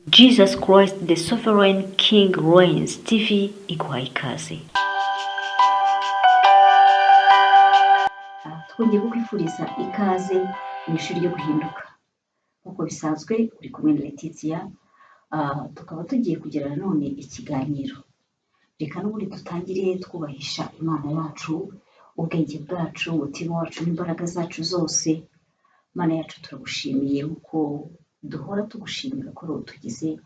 Jesus Christ the Sovereign King Reigns TV iguha ikaze. twongeye kukwifuriza ikaze mu ishuri ryo guhinduka. Nk'uko bisanzwe uri kumwe na Letitia, tukaba tugiye kugira nanone ikiganiro. Reka n'ubundi dutangire twubahisha Imana yacu, ubwenge bwacu, umutima wacu n'imbaraga zacu zose. Mana yacu turagushimiye uko duhora tugushimira ko tugize,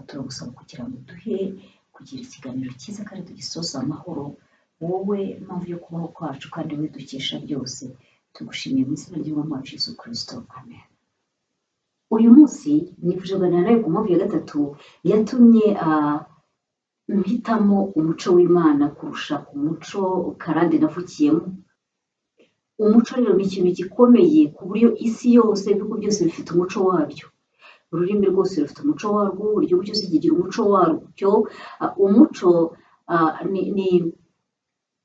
turagusaba kugira ngo duhe kugira ikiganiro cyiza kandi tugisoza amahoro. Wowe mpamvu yo kubaho kwacu kandi wowe dukesha byose, tugushimiye mu izina ry'Umwami wacu Yesu Kristo, amen. Uyu munsi nifuje kuganira nawe ku mpamvu ya gatatu yatumye mpitamo umuco w'Imana kurusha umuco karande navukiyemo. Umuco rero ni ikintu gikomeye ku buryo isi yose, ibihugu byose bifite umuco wabyo. Ururimi rwose rufite umuco warwo, igihugu cyose kigira umuco warwo. Umuco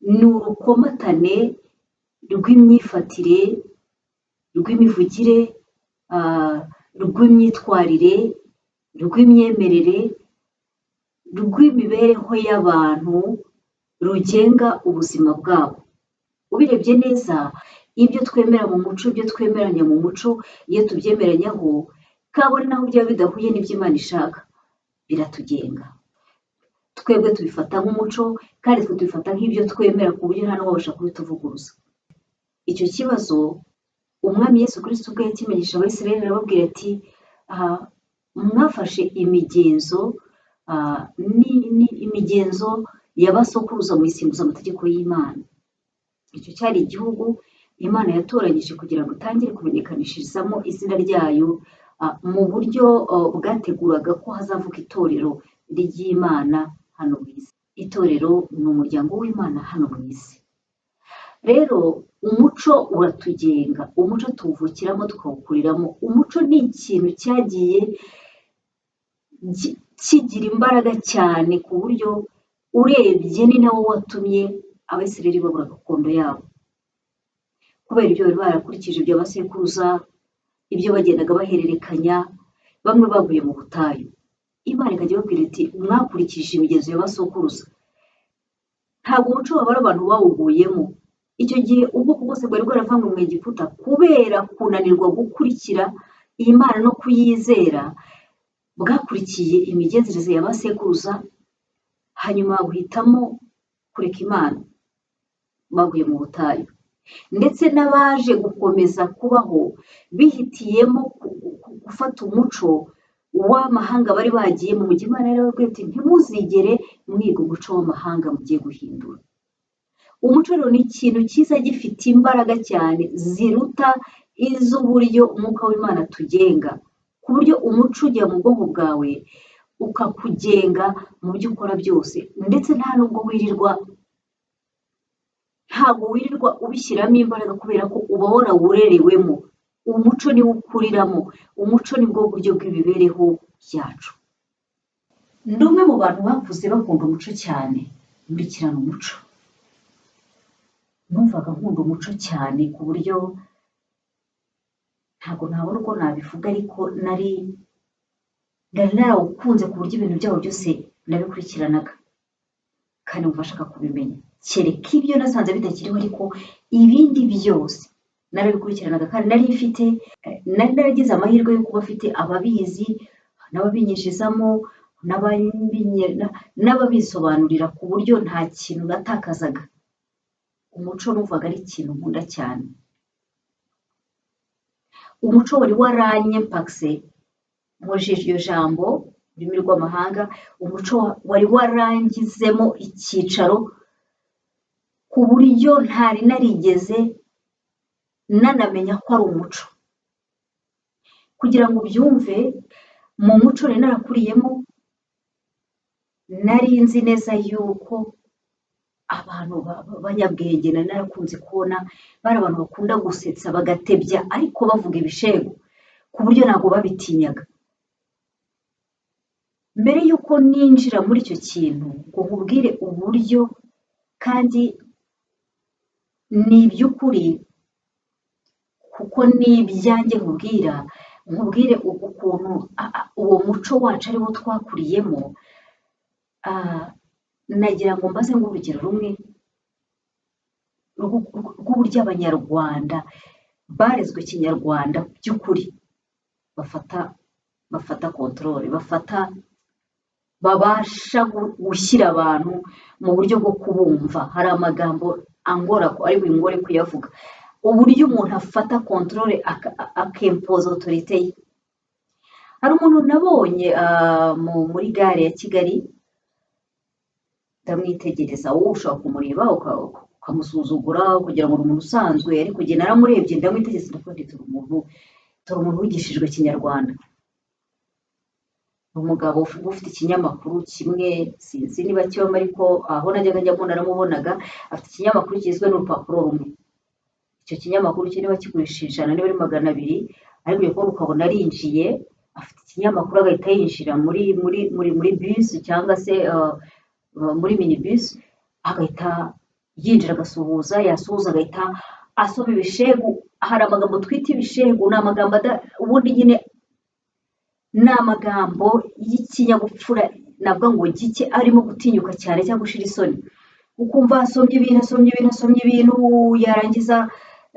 ni urukomatane rw'imyifatire, rw'imivugire, rw'imyitwarire, rw'imyemerere, rw'imibereho y'abantu, rugenga ubuzima bwabo. Ubirebye neza, ibyo twemera mu muco, ibyo twemeranya mu muco, iyo tubyemeranyaho, kabone naho byaba bidahuye n'ibyo Imana ishaka, biratugenga. Twebwe tubifata nk'umuco kandi twe tubifata nk'ibyo twemera ku buryo nta n'uwabasha kubituvuguruza. Icyo kibazo Umwami Yesu Kristo ubwo yakimenyesha Abisirayeli arababwira ati, mwafashe imigenzo imigenzo y'abasokuruza muyisimbuza amategeko y'Imana. Icyo cyari igihugu Imana yatoranyije kugira ngo itangire kumenyekanishirizamo izina ryayo, mu buryo bwateguraga ko hazavuka itorero ry'Imana hano mu isi. Itorero ni umuryango w'Imana hano mu isi. Rero umuco uratugenga, umuco tuwuvukiramo tukawukuriramo. Umuco ni ikintu cyagiye kigira imbaraga cyane ku buryo urebye ni nawo watumye Abisirayeli babura gakondo yabo. Kubera ibyo bari barakurikije ibyo abasekuruza, ibyo bagendaga bahererekanya, bamwe bavuye mu butayu. Imana ikajya ibabwira iti, mwakurikije imigenzo y'abasokuruza. Ntabwo umuco wabara abantu bawuguyemo. Icyo gihe ubwoko bwose bwari bwaravanywe mu Egiputa kubera kunanirwa gukurikira iyi Mana no kuyizera, bwakurikiye imigenzereze y'abasekuruza, hanyuma buhitamo kureka Imana, baguye mu butayu. Ndetse n'abaje gukomeza kubaho bihitiyemo gufata umuco w'amahanga bari bagiyemo. Mu gihe Imana yarababwiye iti, ntimuzigere mwiga umuco w'amahanga mugiye guhindura. Umuco rero ni ikintu cyiza gifite imbaraga cyane ziruta iz'uburyo umwuka w'Imana tugenga, ku buryo umuco ujya mu bwonko bwawe ukakugenga mu byo ukora byose, ndetse ntabwo wirirwa ubishyiramo imbaraga kubera ko uba warawurerewemo. Umuco niwo ukuriramo, umuco nibwo buryo bw'imibereho yacu. Ndi umwe mu bantu bakuze bakunda umuco cyane, nkurikirana umuco. Numvaga nkunda umuco cyane ku buryo ntabwo nabona uko nabivuga, ariko nari narawukunze ku buryo ibintu byabo byose nabikurikiranaga kandi mfashaka kubimenya. Kereka ibyo nasanze bitakiriho, ariko ibindi byose narabikurikiranaga kandi nari naragize amahirwe yo kuba afite ababizi, n'ababinyinjizamo, n'ababisobanurira ku buryo nta kintu natakazaga. Umuco numvaga ari ikintu nkunda cyane. Umuco wari waranyempakise, nkoresheje iryo jambo ururimi rw'amahanga, umuco wari warangizemo icyicaro ku buryo ntari narigeze nanamenya ko ari umuco. Kugira ngo ubyumve, mu muco nari narakuriyemo, nari nzi neza yuko abantu b'abanyabwenge nari narakunze kubona bari abantu bakunda gusetsa bagatebya, ariko bavuga ibishego ku buryo ntabwo babitinyaga. Mbere y'uko ninjira muri icyo kintu ngo nkubwire uburyo, kandi ni iby'ukuri kuko ni ibyanjye nkubwira, nkubwire ukuntu uwo muco wacu ariwo twakuriyemo. Nagira ngo mbaze nk'urugero rumwe rw'uburyo abanyarwanda barezwe kinyarwanda by'ukuri, bafata kontorore, babasha gushyira abantu mu buryo bwo kubumva. Hari amagambo angora ari bungore kuyavuga, uburyo umuntu afata kontorore akempoza otorite ye. Hari umuntu nabonye muri gare ya Kigali, ndamwitegereza, wowe ushobora kumureba ukamusuzugura kugira ngo ni umuntu usanzwe, ariko njye naramurebye ndamwitegereza ndavuga turi umuntu wigishijwe kinyarwanda. Umugabo ufite ikinyamakuru kimwe, sinzi niba kibamo, ariko aho najyaga njyamo naramubonaga afite ikinyamakuru kigizwe n'urupapuro rumwe. Icyo kinyamakuru cye niba kigurisha ijana niba ari 200, ariko ugiye kubona ukabona arinjiye afite ikinyamakuru agahita yinjira muri bisi cyangwa se muri minibus, agahita yinjira agasuhuza, yasuhuza agahita asoma ibishegu. Hari amagambo twita ibishegu, ni amagambo ubundi nyine ni amagambo y'ikinyabupfura, navuga ngo gike, arimo gutinyuka cyane cyangwa gushira isoni. Ukumva asomye ibintu, yarangiza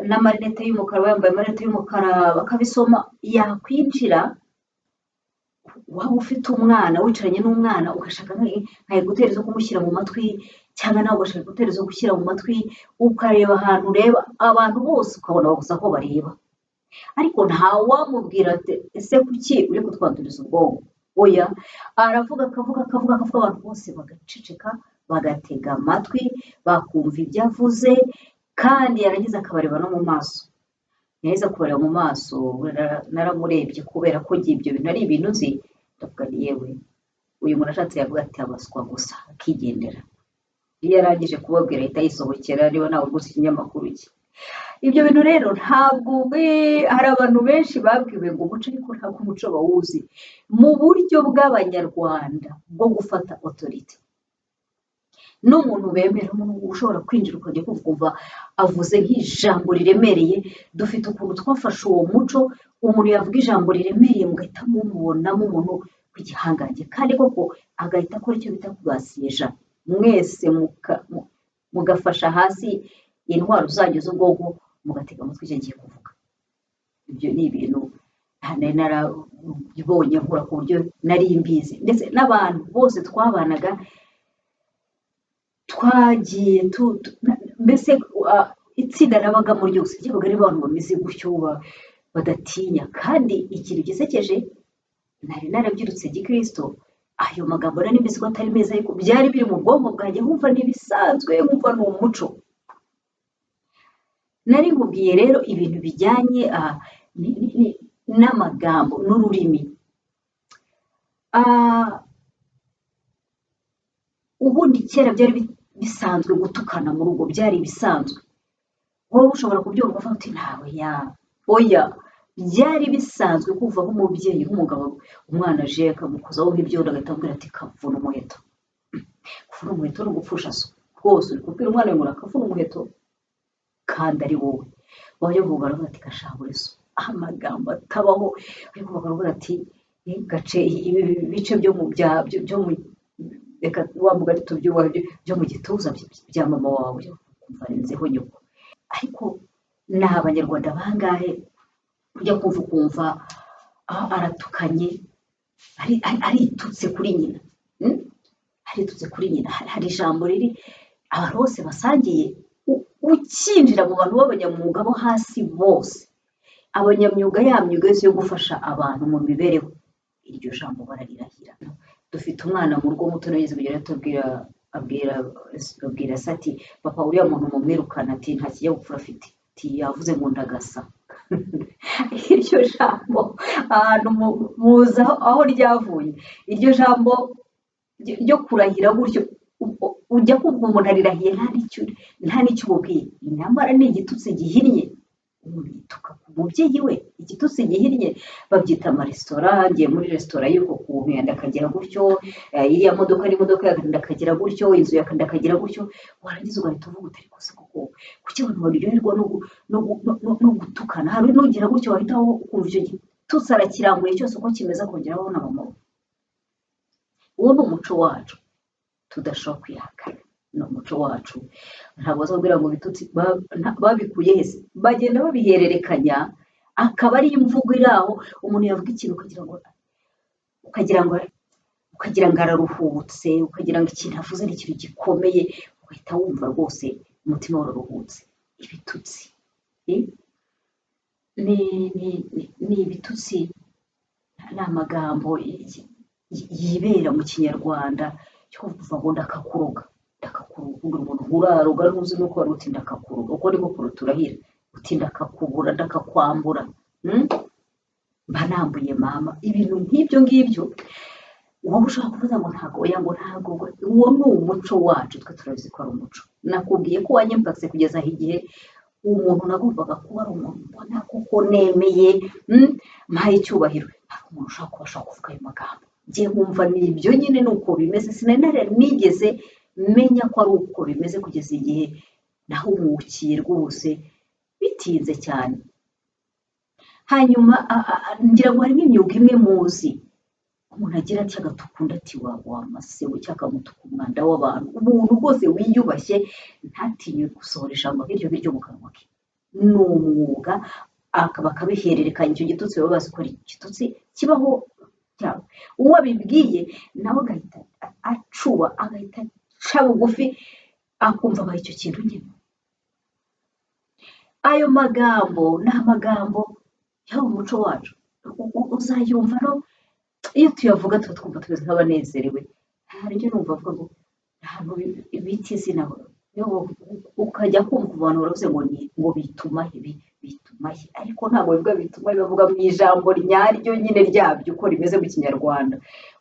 n'amarinete y'umukara, yambaye amarinete y'umukara, bakabisoma. Yakwinjira, waba ufite umwana wicaranye n'umwana ugashaka nka eguteri zo kumushyira mu matwi, cyangwa nawe ugashaka eguteri zo gushyira mu matwi, ukareba ahantu ureba abantu bose ukabona babuze aho bareba, ariko ntawamubwira ati ese kuki uri kutwanduriza ubwonko? Oya, aravuga akavuga abantu bose bagaceceka, bagatega amatwi, bakumva ibyo avuze, kandi yarangiza akabareba no mu maso. Neza kubareba mu maso, naramurebye kubera ko ngiye ibyo bintu ari ibintu nzi, ndavuga ni yewe, uyu muntu ashatse yavuga ati abaswa gusa akigendera. Iyo yarangije kubabwira ahita yisohokera, niba nawe uguze ikinyamakuru cye. Ibyo bintu rero ntabwo hari abantu benshi babwiwe ngo umuco, ariko ntabwo umuco bawuzi mu buryo bw'abanyarwanda bwo gufata otorite. N'umuntu bemera, umuntu ushobora kwinjira ukajya kumva avuze nk'ijambo riremereye. Dufite ukuntu twafashe uwo muco, umuntu yavuga ijambo riremereye mugahita mumubonamo umuntu w'igihangange, kandi koko agahita akora icyo bita kubasiyeja, mwese mugafasha hasi intwaro zanyu z'ubwonko, mugatega amatwi icyo ngiye kuvuga. Ibyo ni ibintu nari narabibonye nkura ku buryo nari mbizi, ndetse n'abantu bose twabanaga twagiye mbese itsinda nabagamo ryose ryabaga ari abantu bameze gutyo, badatinya. kandi ikintu gisekeje, nari narabyirutse gikristo, ayo magambo nari mbizi ko atari meza, ariko byari biri mu bwonko bwanjye, nkumva n'ibisanzwe, nkumva ni umuco. Nari nkubwiye rero ibintu bijyanye n'amagambo n'ururimi. Ubundi kera byari bisanzwe gutukana mu rugo, byari bisanzwe. Wowe ushobora kubyumva uvuga uti ntawe oya, byari bisanzwe kuva nk'umubyeyi, nk'umugabo, umwana aje akamukozaho nk'ibyondo agahita amubwira ati kavuna umuheto. Kuvuna umuheto ni ugupfusha so rwose, uri kubwira umwana wawe ngo akavuna umuheto, kandi ari wowe. Wajya kuvuga aravuga ati gashabure so, amagambo atabaho. Ariko bakavuga ati gace ibi bice byo mu reka wavuga ati tubyubahe byo mu gituza bya mama wawe, kumva renzeho nyoko. Ariko ni abanyarwanda bangahe ujya kumva aratukanye, aritutse kuri nyina, aritutse kuri nyina. Hari ijambo riri abantu bose basangiye, ukinjira mu bantu b'abanyamwuga bo hasi bose, abanyamyuga, ya myuga yose yo gufasha abantu mu mibereho, iryo jambo bararirahira. Dufite umwana mu rugo muto nageze kugera abwira se ati papa, uriya muntu mumwirukana, ati nta kinyabupfura afite, ati yavuze ngo ndagasa. Iryo jambo ahantu muza aho ryavuye, iryo jambo ryo kurahira gutyo, ujya kumva umuntu arirahiye nta n'icyo umubwiye, nyamara ni igitutsi gihinnye. Umuntu yituka ku mubyeyi we, igitutsi gihinnye. Babyita amaresitora, ngiye muri resitora y'uko kuntu yenda akagira gutyo, iriya modoka n'imodoka yenda akagira gutyo, inzu yakanda akagira gutyo. Warangiza ugahita uvuga utari kose koko kuki abantu baryoherwa no gutukana. Hari n'ugira gutyo wahita ukumva icyo gihe igitutsi arakiranguye cyose uko kimeze akongera abona mama we. Uwo ni umuco wacu tudashobora kwihakana, ni umuco wacu. Ntabwo bazabwira ngo ibitutsi babikuye hese, bagenda babihererekanya, akaba ari imvugo iri aho, umuntu yavuga ikintu ukagira ngo araruhutse, ukagira ngo ikintu avuze ari ikintu gikomeye, ugahita wumva rwose umutima wararuhutse. Ibitutsi ni ibitutsi, ni amagambo yibera mu kinyarwanda cyo kuvuga ngo ndakakuroga, ndakakuroga, umuntu uraroga ntuzi nuko wari uti ndakakuroga, uko niko kuruturahira uti ndakakubura, ndakakwambura, mba nambuye mama. Ibintu nk'ibyo ngibyo wowe ushobora kuvuga ngo ntabwo, oya ngo ntabwo, uwo ni umuco wacu, twe turabizi ko ari umuco. Nakubwiye ko wanyempakise kugeza aho igihe umuntu nagombaga kuba ari umuntu mbona kuko nemeye, mpaye icyubahiro, hari umuntu ushobora kuba ashobora kuvuga ayo magambo, njye nkumva ni ibyo nyine, ni uko bimeze. Sinari nigeze menya ko ari uko bimeze kugeza igihe nahumukiye rwose bitinze cyane. Hanyuma ngira ngo harimo imyuga imwe muzi umuntu agira ati agatukunda ati wa masewe cyangwa akamutuka umwanda w'abantu, umuntu rwose wiyubashye ntatinye gusohora ijambo nk'iryo ngiryo mu kanwa ke. Ni umwuga, bakabihererekanya. Icyo gitutsi baba bazi ko ari igitutsi kibaho cyabo. Uwo abibwiye nawe agahita acuba, agahita aca bugufi, akumva abaye icyo kintu nyine. Ayo magambo ni amagambo yaba umuco wacu, uzayumva no iyo tuyavuga tuba twumva tumeze nk'abanezerewe. Hari ibyo numva avuga ngo ahantu bita izina, ukajya kumva abantu baravuze ngo bitumahe, bitumahe, ariko ntabwo bivuga bitumahe, bavuga mu ijambo nyaryo nyine ryabyo uko rimeze mu kinyarwanda.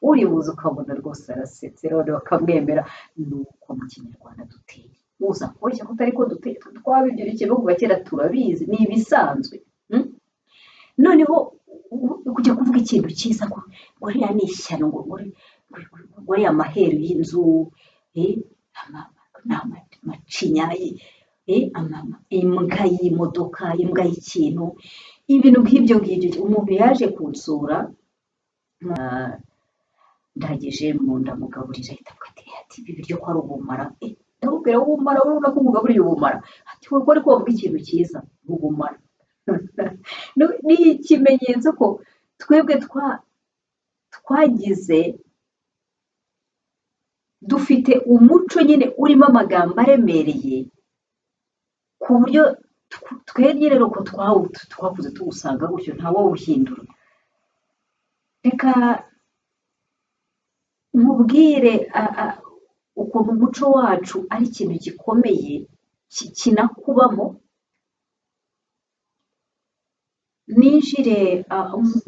Uribuza ukabona rwose arasetse, rero bakamwemera. Ni uko mu kinyarwanda duteye, uza kubeshya ko utari ko duteye, twabibyurikiye no kuva kera turabizi, ni ibisanzwe. Noneho kujya kuvuga ikintu cyiza ngo ririya ni ishyano, ngo ririya maheru y'inzu, amacinya, imbwa y'imodoka, imbwa y'ikintu, ibintu nk'ibyo ngibyo. Umuntu yaje kunsura, ndagije mu ndamugaburira, ahita avuga ati ibi biryo ko ari ubumara. Ndamubwira ubumara, urabona ko umugaburiye ubumara? Ati wowe ariko wavuga ikintu cyiza, ubumara. Ni ikimenyetso ko twebwe twagize, dufite umuco nyine urimo amagambo aremereye, ku buryo twebwe rero ko twakuze tuwusanga gutyo, ntawawuhindura. Reka nkubwire ukuntu umuco wacu ari ikintu gikomeye kinakubamo. Ninjire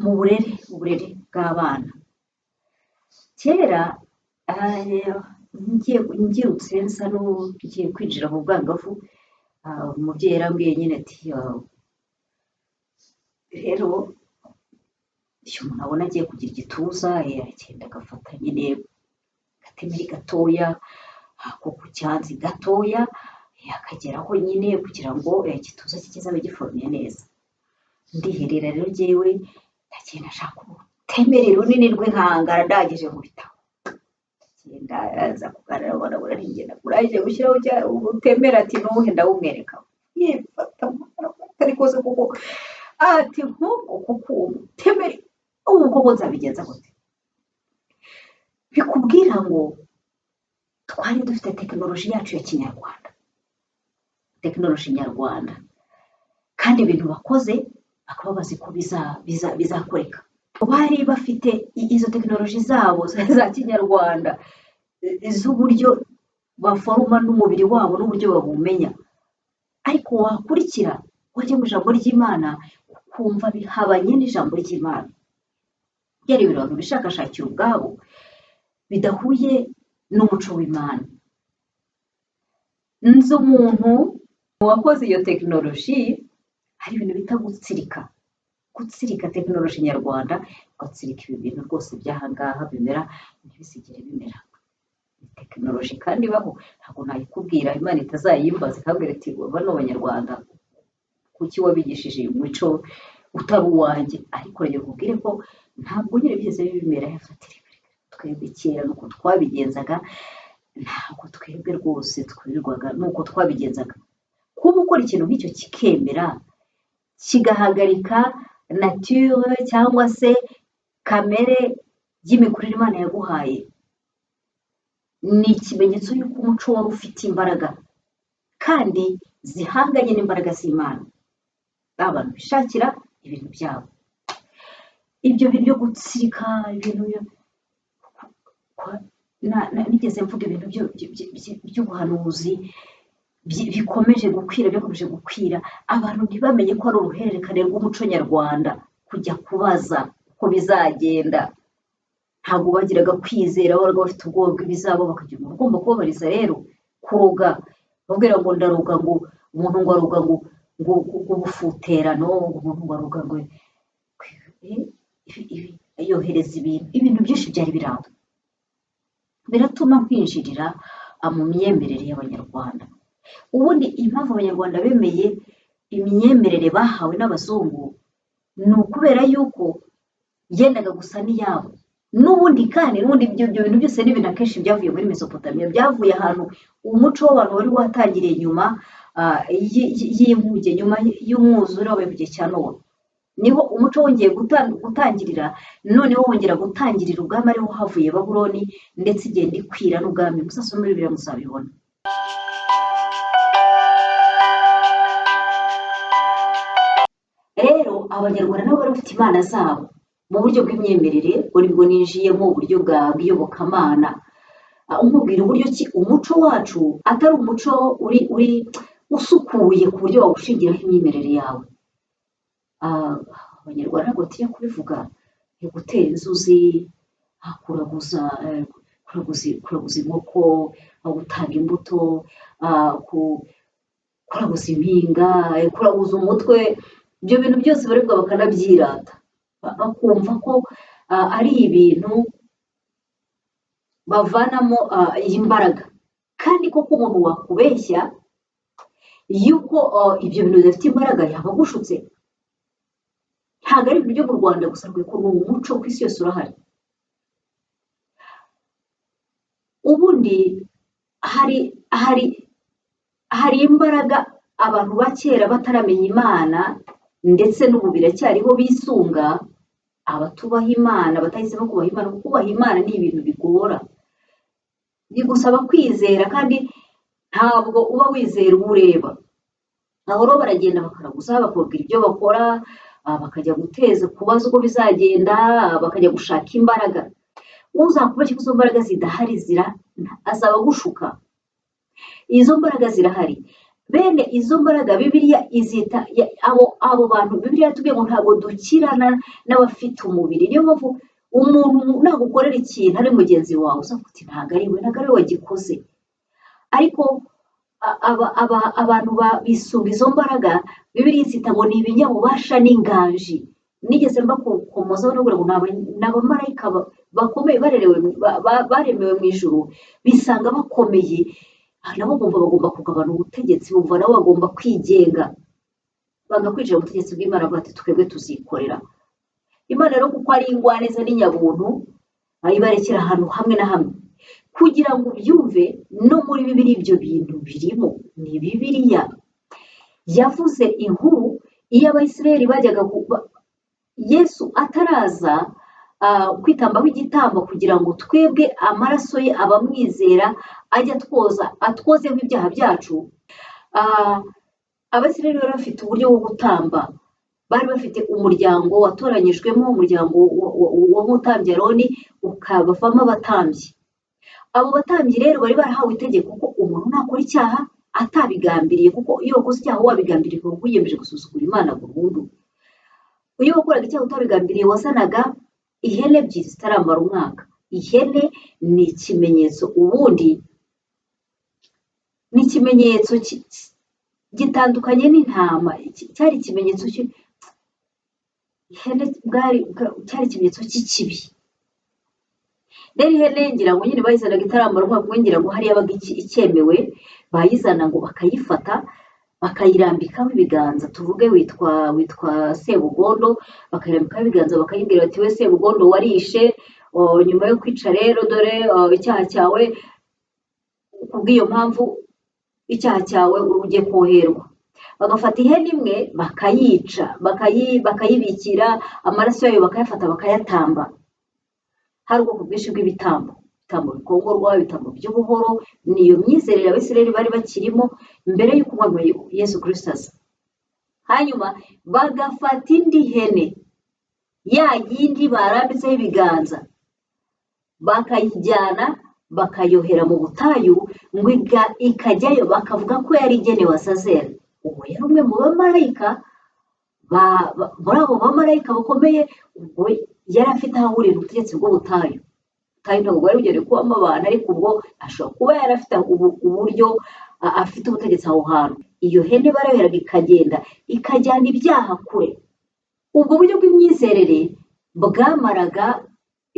mu burere bw'abana. Kera ngirutse nsa n'ugiye kwinjira mu bwangavu, umubyeyi yarambwiye nyine ati rero iyo umuntu abona agiye kugira igituza, aragenda agafata nyine agatemeri gatoya, ako ku cyansi gatoya, akageraho nyine kugira ngo igituza cye kizabe giforomye neza. Ndiherera rero jyewe ndagenda ashaka urutemeri runini rw'inkangara, ndagije mu bitabo, ndagenda aza kuganira abana, burarengera urangije gushyiraho urutemeri, ati n'ubuhe ndawumwereka, yifata atari koze kuko ati nk'uko kuko urutemeri ubu koko nzabigenza gute? Bikubwira ngo twari dufite tekinoloji yacu ya kinyarwanda, tekinoloji nyarwanda, kandi ibintu bakoze bakaba bazi ko bizakoreka. Bari bafite izo tekinoloji zabo za kinyarwanda z'uburyo baforoma n'umubiri wabo n'uburyo babumenya, ariko wakurikira wajya mu ijambo ry'Imana ukumva bihabanye n'ijambo ry'Imana. Byari ibintu bishakashakira ubwabo bidahuye n'umuco w'Imana. Nzi umuntu wakoze iyo tekinoloji, hari ibintu bita gutsirika tekinoloji nyarwanda, ugatsirika ibi bintu rwose by'ahangaha bimera ntibisigere bimera. Tekinoloji kandi ibaho, ntabwo nayikubwira Imana itazayimbaza ikabwira iti bano banyarwanda kuki wabigishije uyu muco utari uwanjye, ariko rero nkubwire ko ntabwo nyine bigeze bimera yafatira twebwe kera nuko twabigenzaga, ntabwo twebwe rwose twirirwaga nuko twabigenzaga. Kuba ukora ikintu nk'icyo kikemera kigahagarika nature cyangwa se kamere y'imikurire Imana yaguhaye, ni ikimenyetso y'uko umuco wari ufite imbaraga kandi zihanganye n'imbaraga z'Imana. Abantu bishakira ibintu byabo, ibyo bintu byo gutsirika ibintu nigeze mvuga ibintu by'ubuhanuzi bikomeje gukwira, abantu ntibamenye ko ari uruhererekane rw'umuco nyarwanda, kujya kubaza uko bizagenda. Ntabwo bagiraga kwizera, babaga bafite ubwoba bw'ibizaba, bakagira umuntu ugomba kubabariza. Rero kuroga, babwira ngo ndaroga, ngo umuntu ngo aroga ngo ubufuterano, umuntu ngo aroga ngo yohereza ibintu byinshi byari biraho, biratuma kwinjirira mu myemerere y'abanyarwanda. Ubundi impamvu abanyarwanda bemeye imyemerere bahawe n'abazungu ni ukubera yuko yendaga gusa n'iyabo. N'ubundi kandi ibyo bintu byose ni ibintu akenshi byavuye muri Mesopotamiya, byavuye ahantu umuco w'abantu wari watangiriye nyuma y'inkuge, nyuma y'umwuzure wabaye mu gihe cya Nowa, niho umuco wongeye gutangirira, noneho wongera gutangirira ubwami, ariho havuye Babuloni ndetse igenda ikwira n'ubwami. Muzasome muri Bibiliya muzabibona. Rero abanyarwanda nabo bari bafite imana zabo mu buryo bw'imyemerere, bwo ninjiyemo uburyo bw'iyobokamana. Nkubwira uburyo ki umuco wacu atari umuco uri usukuye ku buryo wawushingiraho imyemerere yawe. Abanyarwanda ntabwo batinya kubivuga, gutera inzuzi, kuraguza inkoko, gutanga imbuto, kuraguza impinga, kuraguza umutwe. Ibyo bintu byose baribwa bakanabyirata, bakumva ko ari ibintu bavanamo imbaraga. Kandi koko umuntu wakubeshya yuko ibyo bintu bidafite imbaraga yaba agushutse. Ntabwo ari ibintu byo mu Rwanda gusa, kuko ni umuco ku isi yose urahari. Ubundi hari imbaraga abantu ba kera bataramenya Imana, ndetse n'ubu biracyariho bisunga, abatubaha Imana, batahisemo kubaha Imana. Kuko kubaha Imana ni ibintu bigora, bigusaba kwizera, kandi ntabwo uba wizera uwo ureba. Aho rero baragenda bakaraguza, bakababwira ibyo bakora, bakajya guteza kubaza uko bizagenda, bakajya gushaka imbaraga. Uzakubeshya ko izo mbaraga zidahari azaba agushuka. Izo mbaraga zirahari. Bene izo mbaraga Bibiliya izita abo bantu, Bibiliya yatubwiye ngo ntabwo dukirana n'abafite umubiri. Niyo mpamvu umuntu nagukorera ikintu ari mugenzi wawe, uzavuga uti ntabwo ari we wagikoze. Ariko abantu bisunga izo mbaraga, Bibiliya izita ngo ni ibinyabubasha n'inganji. Nigeze mbakomozaho no ngo ni abamarayika bakomeye baremewe mu ijuru, bisanga bakomeye. Nabo bumva bagomba kugabana ubutegetsi, bumva nabo bagomba kwigenga, banga kwinjira mu butegetsi bw'Imana, bati twebwe tuzikorera. Imana rero kuko ari ingwaneza n'inyabuntu, ibarekera ahantu hamwe na hamwe kugira ngo ubyumve. No muri Bibiliya ibyo bintu birimo. Ni Bibiliya yavuze inkuru iyo Abayisiraheli bajyaga Yesu ataraza kwitambaho igitambo kugira ngo twebwe amaraso ye abamwizera ajya atwozeho ibyaha byacu. Abasirayeli bari bafite uburyo bwo gutamba, bari bafite umuryango watoranyijwemo, umuryango w'umutambyi Aroni ukabavamo abatambyi. Abo batambyi rero bari barahawe itegeko ko umuntu nakora icyaha atabigambiriye, kuko iyo wakoze icyaha wabigambiriye uba wiyemeje gusuzugura Imana burundu. Iyo wakoraga icyaha utabigambiriye wazanaga ihene ebyiri zitaramara umwaka. Ihene ni ikimenyetso, ubundi ni ikimenyetso gitandukanye n'intama. Cyari ikimenyetso ihene cyari ikimenyetso cy'ikibi. Rero ihene ngira ngo nyine bayizanaga itaramara umwaka, ngira ngo hari yabaga icyemewe, bayizana ngo bakayifata, bakayirambikaho ibiganza, tuvuge witwa Sebugondo, bakayirambikaho ibiganza bakayibwira bati we Sebugondo warishe, nyuma yo kwica rero dore icyaha cyawe, kubw'iyo mpamvu icyaha cyawe ugiye koherwa. Bagafata ihene imwe bakayica, bakayibikira, amaraso yayo bakayafata bakayatamba. Hari ubwoko bwinshi bw'ibitambo, ibitambo bikongorwa, ibitambo by'ubuhoro. Niyo myizerere Abisirayeli bari bakirimo mbere y'uko umwami Yesu Kristo aza. Hanyuma bagafata indi hene, ya yindi barambitseho ibiganza, bakayijyana bakayohera mu butayu, ngo ikajyayo, bakavuga ko yari igenewe Azazeli. Uwo yari umwe mu bamarayika, muri abo bamarayika bakomeye, ubwo yari afite aho ahurira ubutegetsi bw'ubutayu. Ubutayu ntabwo bwari bugenewe kubamo abantu, ariko ubwo ashobora kuba yari afite uburyo afite ubutegetsi aho hantu. Iyo hene barayoheraga ikagenda ikajyana ibyaha kure. Ubwo buryo bw'imyizerere bwamaraga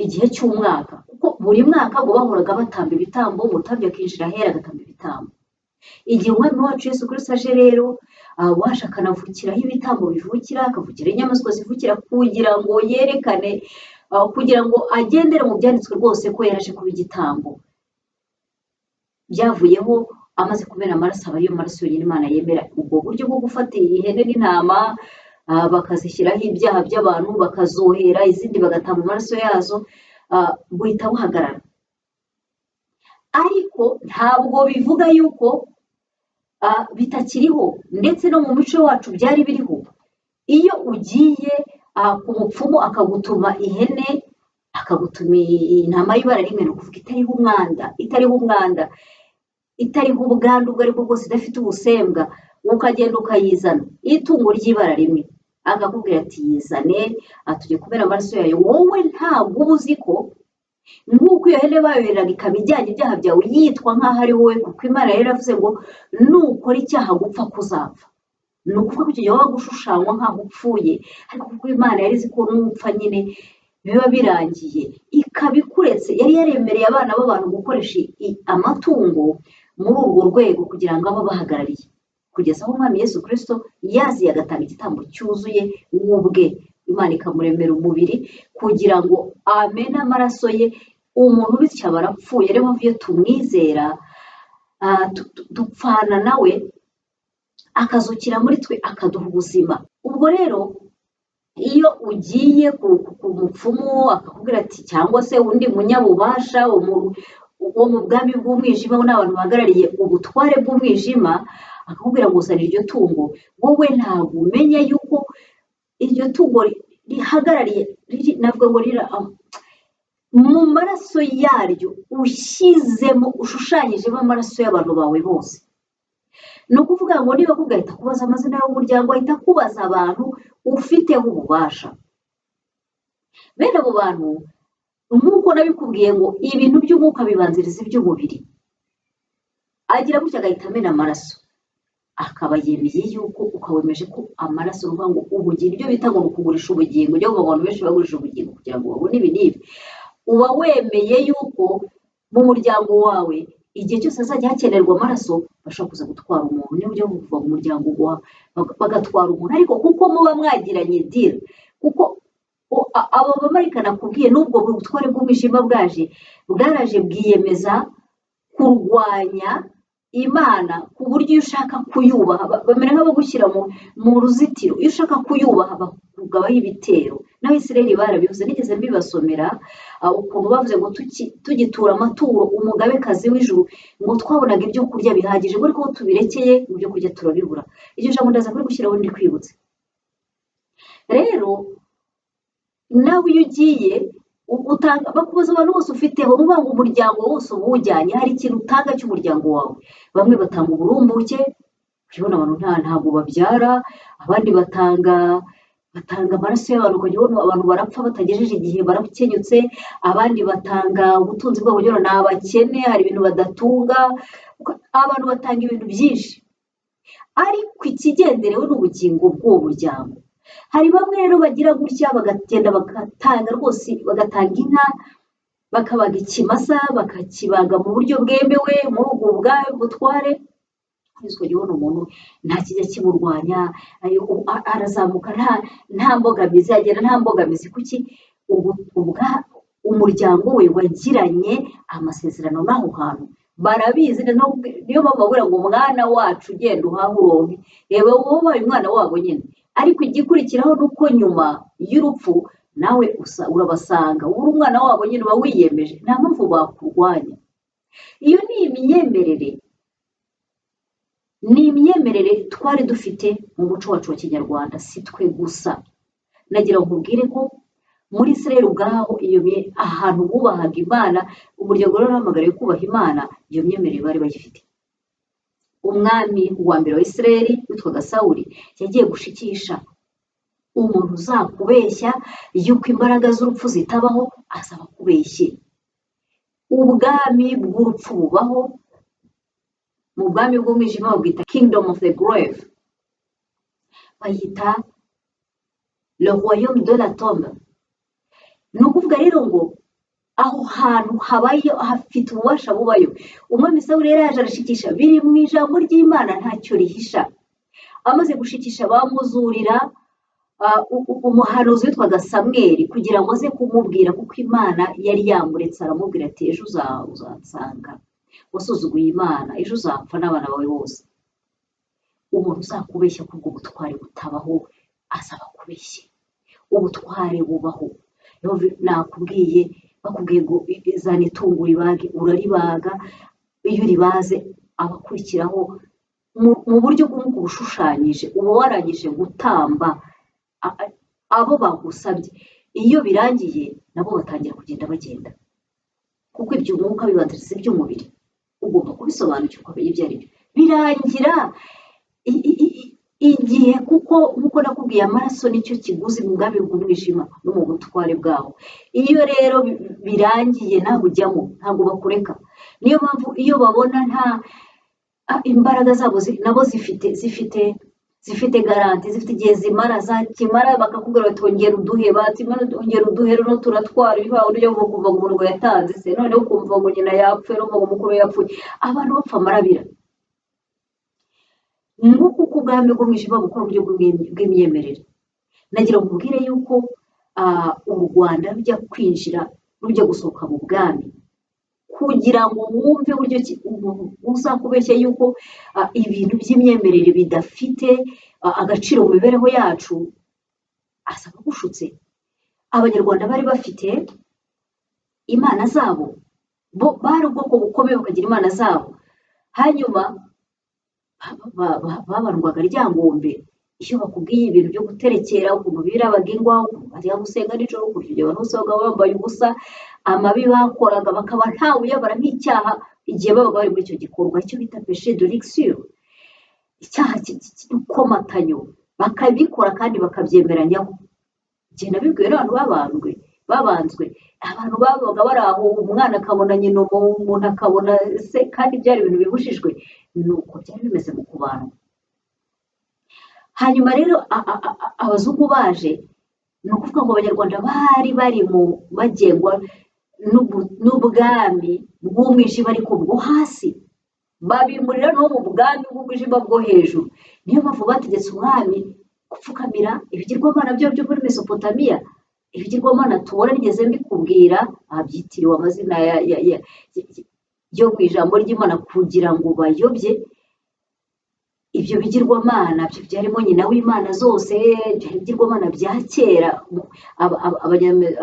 igihe cy'umwaka, kuko buri mwaka ngo bahoraga batamba ibitambo, umutambyi akinjira ahera agatamba ibitambo. Igihe umwami wacu Yesu Kristo aje rero, waje akanavukiraho ibitambo bivukira, akavukira inyamaswa zivukira, kugira ngo yerekane, kugira ngo agendere mu byanditswe rwose ko yaraje kuba igitambo. Byavuyeho amaze kumena amaraso, aba ariyo maraso yonyine Imana yemera. Ubwo buryo bwo gufata ihene n'intama bakazishyiraho ibyaha by'abantu, bakazohera, izindi bagatanga amaraso yazo, buhita buhagarara. Ariko ntabwo bivuga yuko bitakiriho, ndetse no mu mico wacu byari biriho. Iyo ugiye ku mupfumu akagutuma ihene, akagutuma intama y'ibara rimwe, ni ukuvuga itariho umwanda, itariho ubwandu ubwo ari bwo bwose, idafite ubusembwa, ukagenda ukayizana, itungo ry'ibara rimwe, akakubwira ati yizane, tujye kumena amaraso yayo. Wowe ntabwo uba uzi ko nk'uko iyo hene bayoheraga ikaba ijyanye ibyaha byawe, yitwa nk'aho ari wowe, kuko Imana yari yaravuze ngo nukora icyaha gupfa kuzapfa. Ni ukuvuga ko icyo gihe waba ushushanywa nk'aho upfuye, ariko kuko Imana yari izi ko nupfa nyine biba birangiye, ikaba ikuretse. Yari yaremereye abana b'abantu gukoresha amatungo muri urwo rwego kugira ngo abe abahagarariye, kugeza aho umwami Yesu Kristo yaziye agatanga igitambo cyuzuye we ubwe. Imana ikamuremera umubiri kugira ngo amene amaraso ye, umuntu bityo aba arapfuye. Rero mpamvu iyo tumwizera, dupfana nawe, akazukira muri twe, akaduha ubuzima. Ubwo rero iyo ugiye ku mupfumu akakubwira ati, cyangwa se undi munyabubasha wo mu bwami bw'umwijima, bo ni abantu bahagarariye ubutware bw'umwijima, akakubwira ngo uzane iryo tungo, wowe ntabwo umenya yuko iryo tungo rihagarariye, navuga ngo mu maraso yaryo ushyizemo, ushushanyijemo amaraso y'abantu bawe bose. Ni ukuvuga ngo niba akubwira ahita akubaza amazina y'umuryango, ahita akubaza abantu ufiteho ububasha. Bene abo bantu, nk'uko nabikubwiye ngo ibintu by'umwuka bibanziriza iby'umubiri, agira gutya agahita amena amaraso, akaba yemeye yuko, ukawemeje ko amaraso, ni ukuvuga ngo ubugingo, ibyo bita ngo ni ukugurisha ubugingo. Ujya wumva abantu benshi bagurisha ubugingo kugira ngo babone ibi n'ibi. Uba wemeye yuko mu muryango wawe igihe cyose hazajya hakenerwa amaraso, bashobora kuza gutwara umuntu. Niba ujya kuva mu muryango bagatwara umuntu, ariko kuko muba mwagiranye dira, kuko abo bamarayika nakubwiye, n'ubwo butware bw'umwijima bwaraje bwiyemeza kurwanya Imana, ku buryo iyo ushaka kuyubaha, bamera nk'abagushyira mu ruzitiro. Iyo ushaka kuyubaha bakugabaho ibitero. N'Abisirayeli barabivuze, nigeze mbibasomera ukuntu bavuze ngo tugitura amaturo umugabekazi w'ijuru, ngo twabonaga ibyo kurya bihagije, ngo ariko tubirekeye mu byo kurya turabibura. Iryo jambo ndaza kuri gushyiraho ndi kwibutse. Rero nawe iyo ugiye bakubaza abantu bose ufiteho, ni ukuvuga ngo umuryango wose uba uwujyanye, hari ikintu utanga cy'umuryango wawe. Bamwe batanga uburumbuke, urabona abantu ntabwo babyara, abandi batanga amaraso y'abantu, ukajya ubona abantu barapfa batagejeje igihe, barakenyutse. Abandi batanga ubutunzi bwabo, ni abakene, hari ibintu badatunga. Abantu batanga ibintu byinshi, ariko ikigenderewe n'ubugingo bw'uwo muryango. Hari bamwe rero bagira gutya, bagagenda bagatanga rwose, bagatanga inka, bakabaga ikimasa, bakakibaga mu buryo bwemewe muri ubwo butware, ukajya ubona umuntu nta kijya kimurwanya, arazamuka nta mbogamizi, agenda nta mbogamizi. Kuki? Umuryango we wagiranye amasezerano n'aho hantu, barabizi. Niyo mpamvu bavuga ngo umwana wacu ugenda uhaha uronke, reba wowe ubaye umwana wabo nyine. Ariko igikurikiraho ni uko nyuma y'urupfu nawe urabasanga uri umwana wabo nyine, uba wiyemeje, nta mpamvu bakurwanya. Iyo ni imyemerere twari dufite mu muco wacu wa kinyarwanda, si twe gusa. Nagira ngo nkubwire ko muri Israel ubwaho ahantu bubahaga Imana, umuryango rero uhamagariwe kubaha Imana, iyo myemerere bari bayifite. Umwami wa mbere wa Israel witwaga Sawuli yagiye gushikisha umuntu uzakubeshya yuko imbaraga z'urupfu zitabaho, azaba akubeshye. Ubwami bw'urupfu bubaho, mu bwami bw'umwijima babwita kingdom of the grave, bayita le royaume de la tombe. Ni ukuvuga rero ngo aho hantu habayo hafite ububasha bubayo. Umwami Sawuli rero yaje arashikisha, biri mu ijambo ry'Imana ntacyo rihisha. Amaze gushikisha bamuzurira umuhanuzi witwaga Samweli kugira ngo aze kumubwira, kuko Imana yari yamuretse, aramubwira ati ejo uzansanga wasuzuguye Imana, ejo uzapfa n'abana bawe bose. Umuntu uzakubeshya ko ubwo butware butabaho azaba akubeshye. Ubutware bubaho. Nakubwiye, bakubwiye ngo zana itungo uribage, uraribaga. Iyo uribaze abakurikiraho mu buryo bw'umwuka bushushanyije, uba warangije gutamba abo bagusabye. Iyo birangiye nabo batangira kugenda bagenda, kuko iby'umwuka bibanziriza iby'umubiri. Ugomba kubisobanukirwa ibyo ari byo. Birangira igihe, kuko nk'uko nakubwiye, amaraso nicyo kiguzi mu bwami bw'umwijima no mu butware bwawo. Iyo rero birangiye nawe ujyamo, ntabwo bakureka. Niyo mpamvu iyo babona nta imbaraga zabo nabo zifite garanti, zifite igihe zakimara bakakubwira bati ongera uduhe, ongera uduhe, no turatwara ibihawe. Ujya kumva ngo umuntu yatanze se, noneho ukumva ngo nyina yapfuye, no ngo mukuru yapfuye, abantu bapfa amarabira. Nguko uko ubwami bw'umwijima bukora uburyo bw'imyemerere. Nagira ngo mbwire yuko u Rwanda rujya kwinjira, rujya gusohoka mu bwami, kugira ngo wumve uburyo uzakubeshya yuko ibintu by'imyemerere bidafite agaciro mu mibereho yacu, asaba gushutse. Abanyarwanda bari bafite imana zabo, bari ubwoko bukomeye, bakagira imana zabo. Hanyuma babandwaga ryangombe. Iyo bakubwiye ibintu byo guterekera, ukuntu birabaga ingwa, bajya gusenga nijoro, ukuntu abantu bose babaga bambaye ubusa, amabi bakoraga bakaba ntawe uyabara nk'icyaha igihe babaga bari muri icyo gikorwa, icyo bita péché de luxure, icyaha cy'ukomatanyo, bakabikora kandi bakabyemeranyaho. Igihe nabibwiwe n'abantu babanzwe, abantu babaga bari aho, umwana akabona nyina, umuntu akabona se, kandi byari ibintu bibujijwe. Nuko byari bimeze mu kubantu. Hanyuma rero abazungu baje, ni ukuvuga ngo abanyarwanda bari bagengwa n'ubwami bw'umwijima ariko bwo hasi, babimurira no mu bwami bw'umwijima bwo hejuru. Niyo mpamvu bategetse umwami gupfukamira ibigirwamana byo muri Mesopotamiya. Ibigirwamana tubona nigeze mbikubwira, byitiriwe amazina yo mu ijambo ry'Imana kugira ngo bayobye. Ibyo bigirwamana byarimo nyina w'imana zose, byari ibigirwamana bya kera.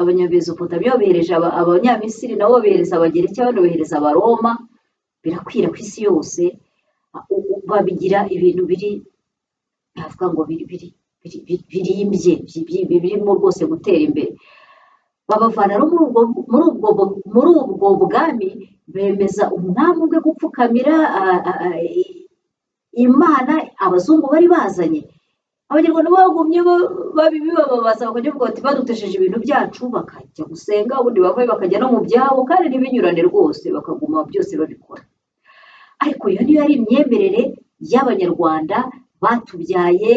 Abanyamesopotamiya babihereje Abanyamisiri, nabo babihereza Abagereki, abandi babihereza Abaroma. Birakwira ku isi yose, babigira ibintu navuga ngo birimbye, birimo rwose gutera imbere. Babavana muri ubwo bwami, bemeza umwami ubwe gupfukamira Imana abazungu bari bazanye. Abanyarwanda bagumye babibabaza, bakajya bavuga bati badutesheje ibintu byacu, bakajya gusenga, ubundi bavayo bakajya no mu byabo, kandi ntibinyurane rwose, bakaguma byose babikora. Ariko iyo niyo ari imyemerere y'Abanyarwanda batubyaye,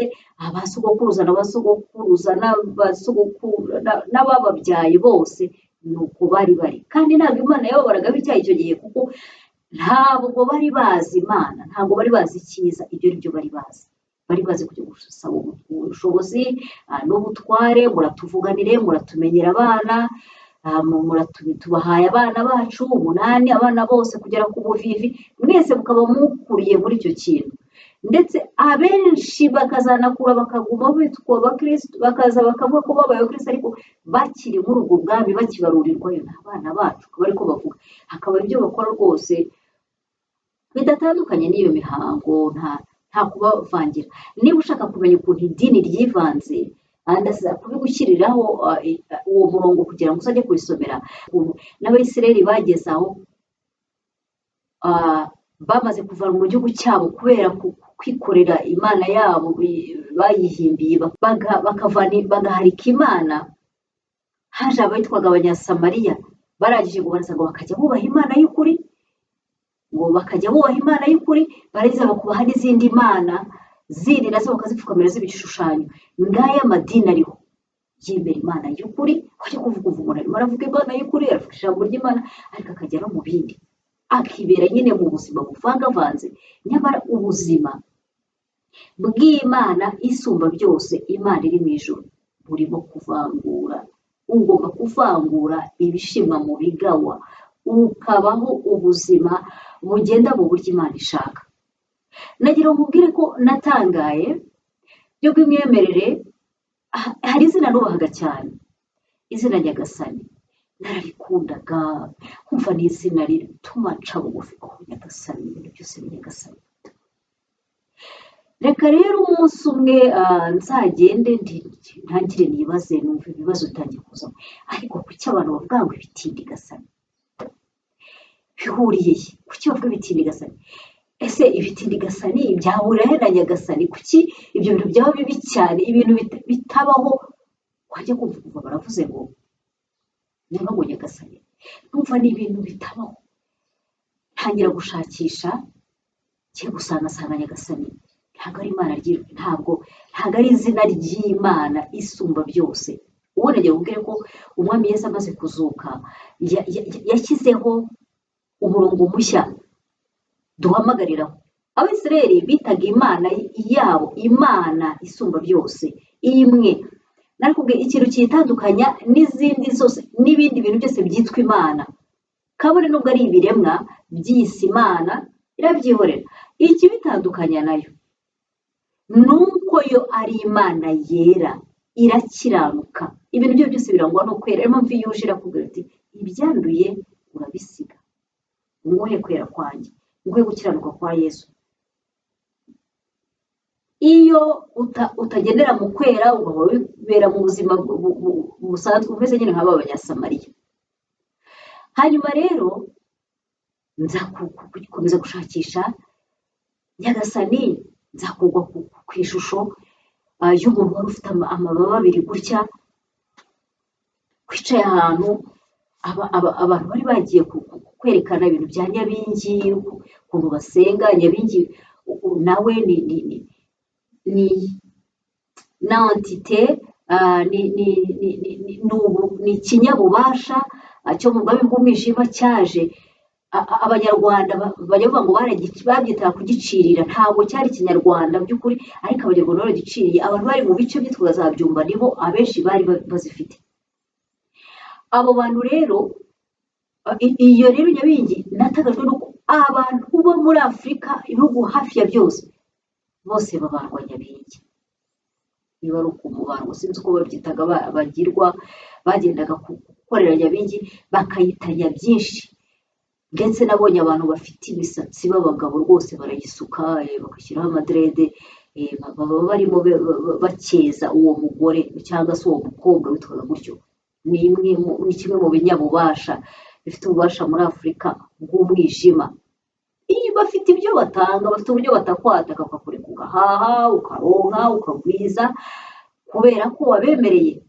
abasogokuruza n'abababyaye bose, ni uko bari. Kandi ntabwo Imana yababaraga bityaye icyo gihe, kuko ntabwo bari bazi Imana, ntabwo bari bazi icyiza, ibyo ni byo bari bazi. Bari bazi kujya gusaba ubushobozi n'ubutware, muratuvuganire, muratumenyera abana, tubahaye abana bacu 8, abana bose kugera ku buvivi, mwese mukaba mukuriye muri icyo kintu. Ndetse abenshi bakazanakura bakaguma bitwa abakristo, bakaza bakavuga ko babaye abakristo ariko bakiri muri ubwo bwami, bakibarurirwayo n'abana bacu, akaba ariko bavuga. Hakaba ibyo bakora rwose bidatandukanye n'iyo mihango, nta kubavangira. Niba ushaka kumenya ukuntu idini ryivanze, ndaza kubigushyiriraho uwo murongo kugira ngo uzajye kubisomera. N'Abayisiraheli bageze aho bamaze kuva mu gihugu cyabo kubera kwikorera imana yabo bayihimbiye, bagaharika imana. Haje abitwaga abanyasamariya, barangije ngo barasanga bakajya bubaha imana y'ukuri, barangiza bakubaha n'izindi mana zindi nazo bakazipfukamira z'ibishushanyo. Ngaya amadini ariho yemera imana y'ukuri. Wajya kuvuga umuntu arimo aravuga imana y'ukuri, aravuga ijambo ry'imana, ariko akajya no mu bindi, akibera nyine mu buzima buvangavanze. Nyamara ubuzima bw'Imana isumba byose, Imana iri mu ijuru, burimo kuvangura. Ugomba kuvangura ibishimwa mu bigawa, ukabaho ubuzima bugenda mu buryo Imana ishaka. Nagira ngo nkubwire ko natangaye byo bw'imyemerere. Hari izina nubahaga cyane, izina Nyagasani. Nararikundaga, kumva ni izina rituma nca bugufi. Nyagasani, ibintu byose ni Nyagasani. Reka rero umunsi umwe nzagende ntangire nibaze, numva ibibazo bitangiye kuzamo. Ariko kuki abantu bavuga ngo ibitindigasani bihuriye he? Kuki bavuga ibitindigasani? Ese ibitindigasani byahurira he na Nyagasani? Kuki ibyo bintu byaba bibi cyane, ibintu bitabaho? Wajya kumva baravuze ngo niba ngo Nyagasani, numva ni ibintu bitabaho. Ntangira gushakisha, ngiye gusanga Nyagasani ntabwo ari Imana ntabwo ari izina ry'Imana isumba byose. Ubona ngiye kubwira ko umwami Yesu amaze kuzuka yashyizeho umurongo mushya duhamagariraho. Abisirayeli bitaga Imana yabo Imana isumba byose, imwe. Narakubwiye ikintu kiyitandukanya n'izindi zose, n'ibindi bintu byose byitwa Imana, kabone nubwo ari ibiremwa by'isi, Imana irabyihorera. Ikibitandukanya nayo nuko yo ari Imana yera, irakiranuka. Ibintu byo byose birangwa no kwera. Niyo mpamvu iyo uje irakubwira ati ibyanduye urabisiga, nguhe kwera kwanjye, nguhe gukiranuka kwa Yesu. Iyo utagendera mu kwera, ugahora wibera mu buzima busanzwe umeze nyine nk'aba Abanyasamariya. Hanyuma rero nza gukomeza gushakisha Nyagasani, nzakugwa ku ishusho y'umuntu wari ufite amababa abiri gutya, wicaye ahantu. Abantu bari bagiye kwerekana ibintu bya Nyabingi, ukuntu basenga Nyabingi. Nawe ni entite, ni ikinyabubasha cyo mu bwami bw'umwijima cyaje. Abanyarwanda bajya bavuga ngo babyitaga kugicirira, ntabwo cyari Ikinyarwanda by'ukuri, ariko Abanyarwanda baragiciriye. Abantu bari mu bice byitwaga za Byumba nibo abenshi bari bazifite. Abo bantu rero, iyo rero Nyabingi natangajwe nuko abantu bo muri Afurika, ibihugu hafi ya byose, bose babandwa Nyabingi. Niba ari ukumubandwa, sinzi uko babyitaga, bagendaga gukorera Nyabingi bakayitanya byinshi. Ndetse nabonye abantu bafite imisatsi b'abagabo rwose barayisuka, bagashyiraho amadrede, baba barimo bakeza uwo mugore cyangwa se uwo mukobwa witwaga gutyo. Ni kimwe mu binyabubasha bifite ububasha muri Afurika bw'umwijima. Iyo bafite ibyo batanga, bafite uburyo batakwataka, bakakureka ugahaha, ukaronka, ukagwiza, kubera ko wabemereye.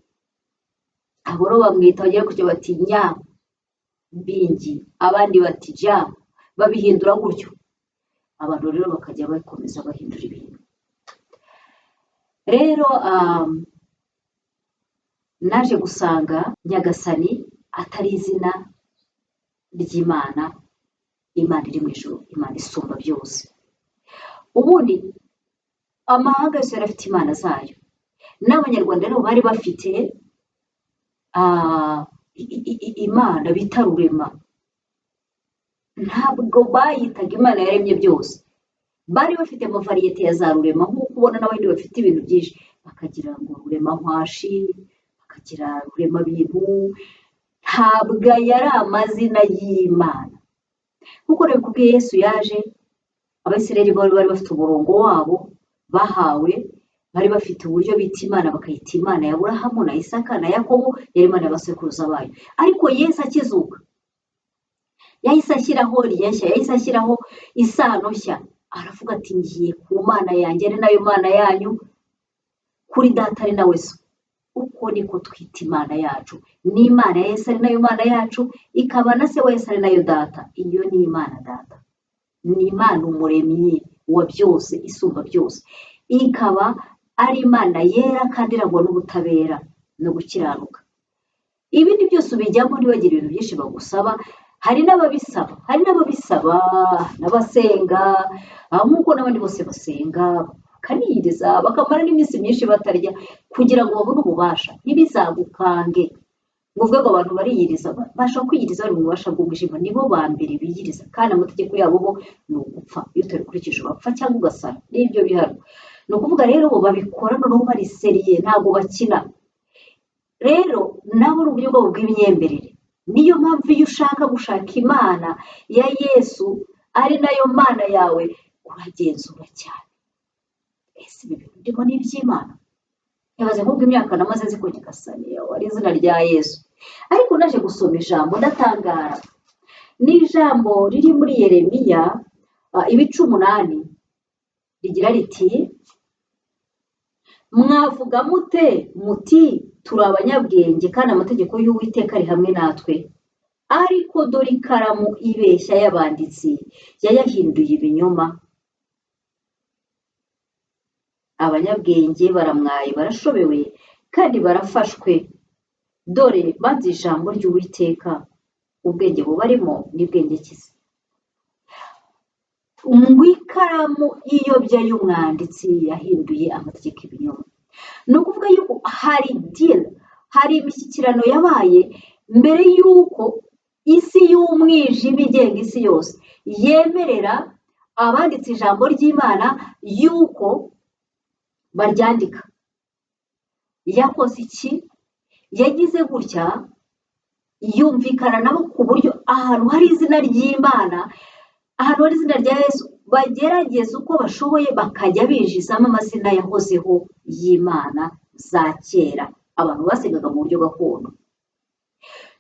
Abo rero bamwita, bagira kujya bati Nyabingi, abandi bati ja, babihindura gutyo. Abantu rero bakajya bakomeza bahindura ibintu. Rero naje gusanga Nyagasani atari izina ry'Imana Imana iri mu ijuru, Imana isumba byose. Ubundi amahanga yose yari afite imana zayo, n'abanyarwanda rero bari bafite imana bita rurema. Ntabwo bayitaga imana yaremye byose, bari bafite amavariyete ya za rurema, nk'uko ubona n'abandi bafite ibintu byinshi, bakagira ngo rurema nkwashi, bakagira rurema bintu. Ntabwo yari amazina y'imana. Nk'uko nabikubwiye, Yesu yaje, Abisirayeli bari bafite umurongo wabo bahawe, bari bafite uburyo bita imana, bakayita imana ya Aburahamu na Isaka na Yakobo, yari imana y'abasekuruza bayo. Ariko Yesu akizuka yahise ashyiraho riyashya, yahise ashyiraho isano nshya, aravuga ati ngiye ku mana yanjye ari nayo mana yanyu, kuri data ari nawe so. Uko niko twita imana yacu, n'imana ya Yesu ari nayo mana yacu, ikaba na se wa Yesu ari nayo data. Iyo ni imana data, ni imana umuremyi wa byose, isumba byose, ikaba ari imana yera kandi irangwa n'ubutabera no gukiranuka. Ibindi byose ubijyamo ntibagire ibintu byinshi bagusaba. Hari n'ababisaba, n'abasenga, nk'uko n'abandi bose basenga, bakaniyiriza, bakamara n'iminsi myinshi batarya kugira ngo babone ububasha. Ntibizagukange ngo uvuge ngo abantu bariyiriza, bashobora kwiyiriza bari mu bubasha bw'umwijima, nibo ba mbere biyiriza, kandi amategeko yabo bo ni ugupfa. Iyo utabikurikije urapfa cyangwa ugasara, n'ibyo bihari. Ni ukuvuga rero bo babikora noneho bari seriye, ntabwo bakina. Rero nabo ni uburyo bwabo bw'imyemerere. Niyo mpamvu iyo ushaka gushaka imana ya Yesu ari nayo mana yawe, uragenzura cyane, ese ibi bintu ndimo ni iby'Imana? Ntibaze nk'ubwo imyaka namaze nzi ko Nyagasani ari izina rya Yesu. Ariko naje gusoma ijambo ndatangara. Ni ijambo riri muri Yeremiya ibice 8, rigira riti, mwavuga mute muti turi abanyabwenge kandi amategeko y'Uwiteka ari hamwe natwe, ariko dore ikaramu ibeshya y'abanditsi yayahinduye ibinyoma. Abanyabwenge baramwaye, barashobewe kandi barafashwe, dore banze ijambo ry'Uwiteka, ubwenge bubarimo n'ibwenge kize. Ngo ikaramu iyobya y'umwanditsi yahinduye amategeko ibinyoma. Ni ukuvuga yuko hari imishyikirano yabaye mbere y'uko isi y'umwijima igenga isi yose yemerera abanditse ijambo ry'Imana yuko baryandika. Yakoze iki? Yagize gutya, yumvikana nabo ku buryo ahantu hari izina ry'Imana, ahantu hari izina rya Yesu, bagerageza uko bashoboye bakajya binjizamo amazina yahozeho y'Imana za kera abantu basengaga mu buryo gakondo.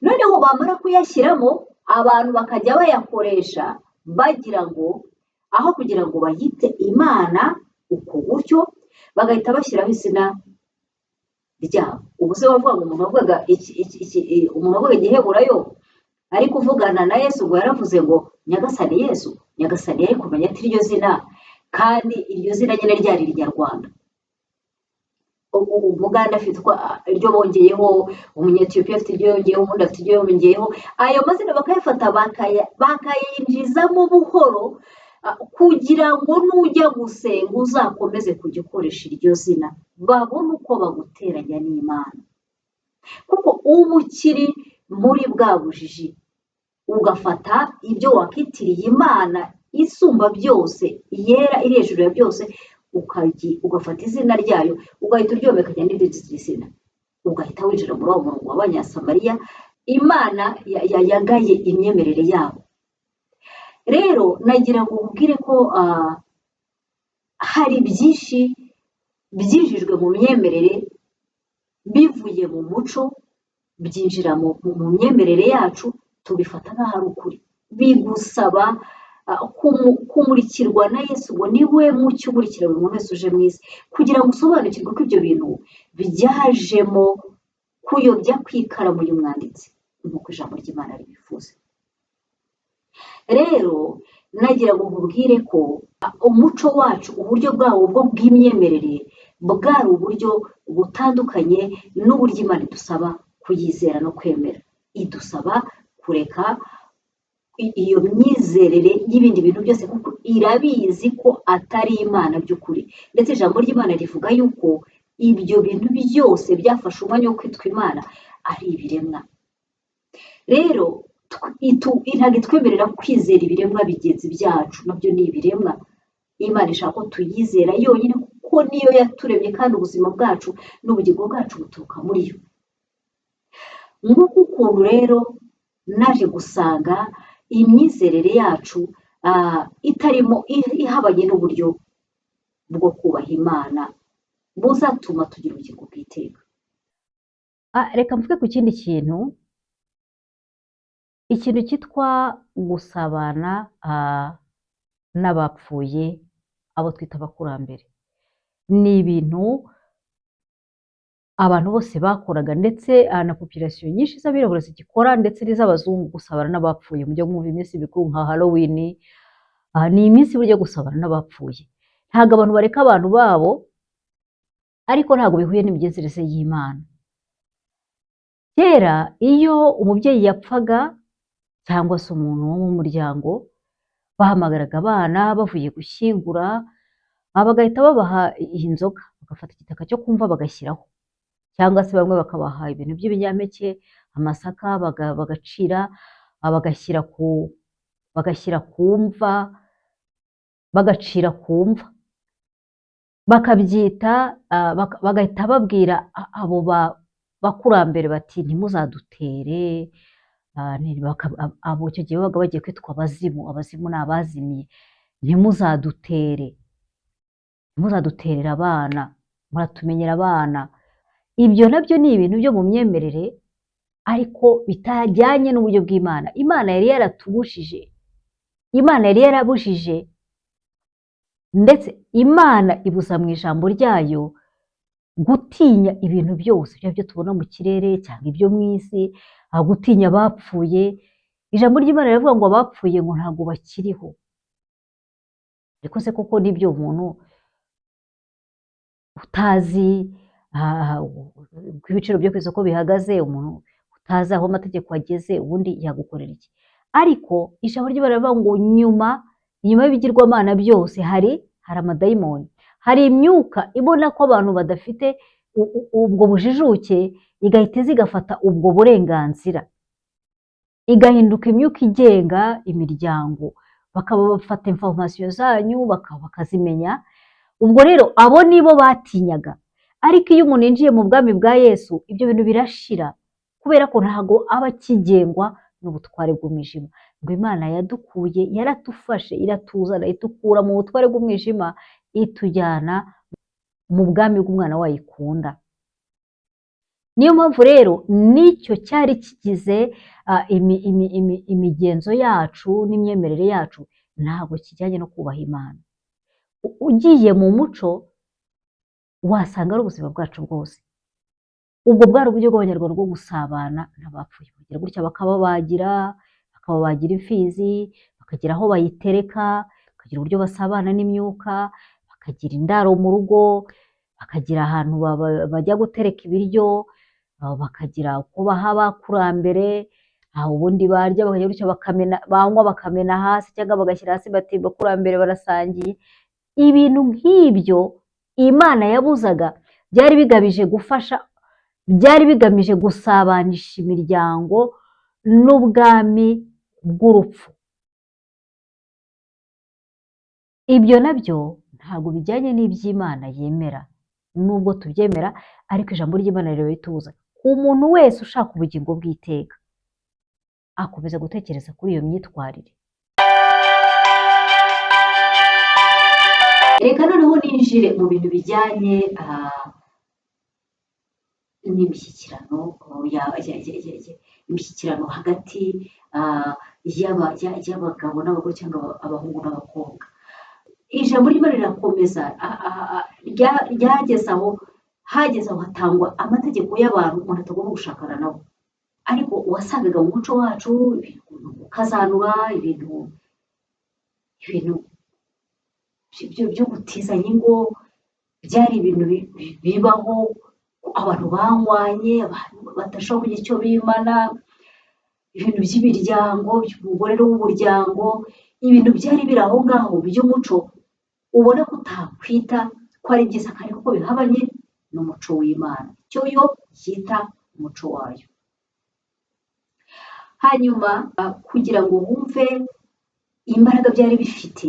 Noneho bamara kuyashyiramo, abantu bakajya bayakoresha bagira ngo aho kugira ngo bayite Imana uko gutyo, bagahita bashyiraho izina ryabo. Ubu se wavuga ngo umuntu wavugaga igiheburayo ari kuvugana na Yesu, ngo yaravuze ngo Nyagasani Yesu, Nyagasani yari kumenya ati iryo zina, kandi iryo zina nyine ryari Iryarwanda. Umuganda afite iryo bongeyeho, umunyetiyopiya afite iryo yongeyeho, ubundi afite iryo yongeyeho. Ayo mazina bakayafata bakayinjizamo buhoro, kugira ngo nujya gusenga uzakomeze kujya ukoresha iryo zina, babone uko baguteranya n'Imana. Kuko uba ukiri muri bwa bujiji, ugafata ibyo wakitiriye Imana isumba byose, yera iri hejuru ya byose, ugafata izina ryayo ugahita uryomekanya n'iryo zina, ugahita winjira muri uwo murongo w'Abanyasamariya Imana yagaye imyemerere yabo. Rero nagira ngo nkubwire ko hari byinshi byinjijwe mu myemerere bivuye mu muco, byinjira mu myemerere yacu, tubifata nk'aho ari ukuri. Bigusaba kumurikirwa na Yesu, ngo ni we mucyo umurikira buri muntu wese uje mu isi, kugira ngo usobanukirwe ko ibyo bintu byajemo kuyobya kw'ikaramu y'umwanditsi, nk'uko ijambo ry'Imana ribifuza. Rero nagira ngo nkubwire ko umuco wacu, uburyo bwawo bwo bw'imyemerere, bwari uburyo butandukanye n'uburyo Imana idusaba kuyizera no kwemera. Idusaba kureka iyo myizerere y'ibindi bintu byose kuko irabizi ko atari Imana by'ukuri, ndetse ijambo ry'Imana rivuga yuko ibyo bintu byose byafashe umwanya wo kwitwa Imana ari ibiremwa. Rero ntabwo itwemerera kwizera ibiremwa bigenzi byacu, nabyo ni ibiremwa. Imana ishaka ko tuyizera yonyine kuko niyo yaturemye kandi ubuzima bwacu n'ubugingo bwacu buturuka muri yo. Nk'uko ukuntu rero naje gusanga imyizerere yacu itarimo ihabanye n'uburyo bwo kubaha Imana buzatuma tugira ubugingo bw'iteka. Reka mvuge ku kindi kintu, ikintu cyitwa gusabana n'abapfuye, abo twita abakurambere. Ni ibintu abantu bose bakoraga, ndetse na population nyinshi z'abirabura zigikora, ndetse n'iz'abazungu, gusabana n'abapfuye. Mujya mwumva iminsi mikuru nka Halloween, ni iminsi burya gusabana n'abapfuye. Ntabwo abantu bareka abantu babo, ariko ntabwo bihuye n'imigenzereze y'Imana. Kera iyo umubyeyi yapfaga cyangwa se umuntu wo mu muryango, bahamagaraga abana bavuye gushyingura, bagahita babaha inzoga, bagafata igitaka cyo kumva bagashyiraho, cyangwa se bamwe bakabaha ibintu by'ibinyampeke, amasaka bagacira, bagashyira ku mva, bagacira ku mva, bakabyita, bagahita babwira abo bakurambere bati ntimuzadutere. Abo icyo gihe babaga bagiye kwitwa abazimu. Abazimu ni abazimiye. Ntimuzaduterere abana, muratumenyera abana. Ibyo nabyo ni ibintu byo mu myemerere, ariko bitajyanye n'uburyo bw'Imana. Imana yari yaratubujije, Imana yari yarabujije, ndetse Imana ibuza mu ijambo ryayo gutinya ibintu byose, byo tubona mu kirere cyangwa ibyo mu isi, gutinya abapfuye. Ijambo ry'Imana riravuga ngo abapfuye ngo ntabwo bakiriho. Ariko se koko nibyo, umuntu utazi uko ibiciro byo ku isoko bihagaze, umuntu utazi aho amategeko ageze, ubundi yagukorera iki? Ariko ijambo ry'Imana riravuga ngo nyuma y'ibigirwamana byose hari amadayimoni, hari imyuka ibona ko abantu badafite ubwo bujijuke, igahita igafata ubwo burenganzira, igahinduka imyuka igenga imiryango, bakaba bafata information zanyu bakazimenya. Ubwo rero abo nibo batinyaga. Ariko iyo umuntu yinjiye mu bwami bwa Yesu, ibyo bintu birashira, kubera ko ntago aba akigengwa n'ubutware bw'umwijima. Ngo Imana yadukuye, yaratufashe, iratuzana, itukura mu butware bw'umwijima, itujyana mu bwami bw'umwana wayo ikunda. Niyo mpamvu rero nicyo cyari kigize imigenzo yacu n'imyemerere yacu, ntabwo kijyanye no kubaha Imana. Ugiye mu muco wasanga ari ubuzima bwacu bwose. Ubwo bwari uburyo bw'Abanyarwanda bwo gusabana n'abapfuye. Bagira gutya bakababagira imfizi, bakagira aho bayitereka, bakagira uburyo basabana n'imyuka, bakagira indaro mu rugo, bakagira ahantu bajya gutereka ibiryo, bakagira uko baha abakurambere, ubundi barya bakajya gutya banywa bakamena hasi, cyangwa bagashyira hasi bati abakurambere barasangiye. Ibintu nk'ibyo Imana yabuzaga byari bigamije gufasha, byari bigamije gusabanisha imiryango n'ubwami bw'urupfu. Ibyo nabyo ntabwo bijyanye n'iby'Imana yemera, nubwo tubyemera, ariko ijambo ry'Imana rero ritubuza. Umuntu wese ushaka ubugingo bw'iteka akomeza gutekereza kuri iyo myitwarire. Reka noneho ninjire mu bintu bijyanye n'imishyikirano, imishyikirano hagati y'abagabo n'abagore, cyangwa abahungu n'abakobwa. Ijambo ry'Imana rirakomeza, hageze aho hatangwa amategeko y'abantu umuntu atagomba gushakana nabo. Ariko wasangaga mu muco wacu ukazanura ibintu byo gutizanya ingo, byari ibintu bibaho, abantu banywanye, abantu badashobora kugira icyo bimana. ibintu by'imiryango, umugore w'umuryango, ibintu byari biri aho ngaho by'umuco, ubona ko utakwita ko ari byiza kandi kuko bihabanye n'umuco w'Imana, icyo yo yita umuco wayo. Hanyuma kugira ngo wumve imbaraga byari bifite,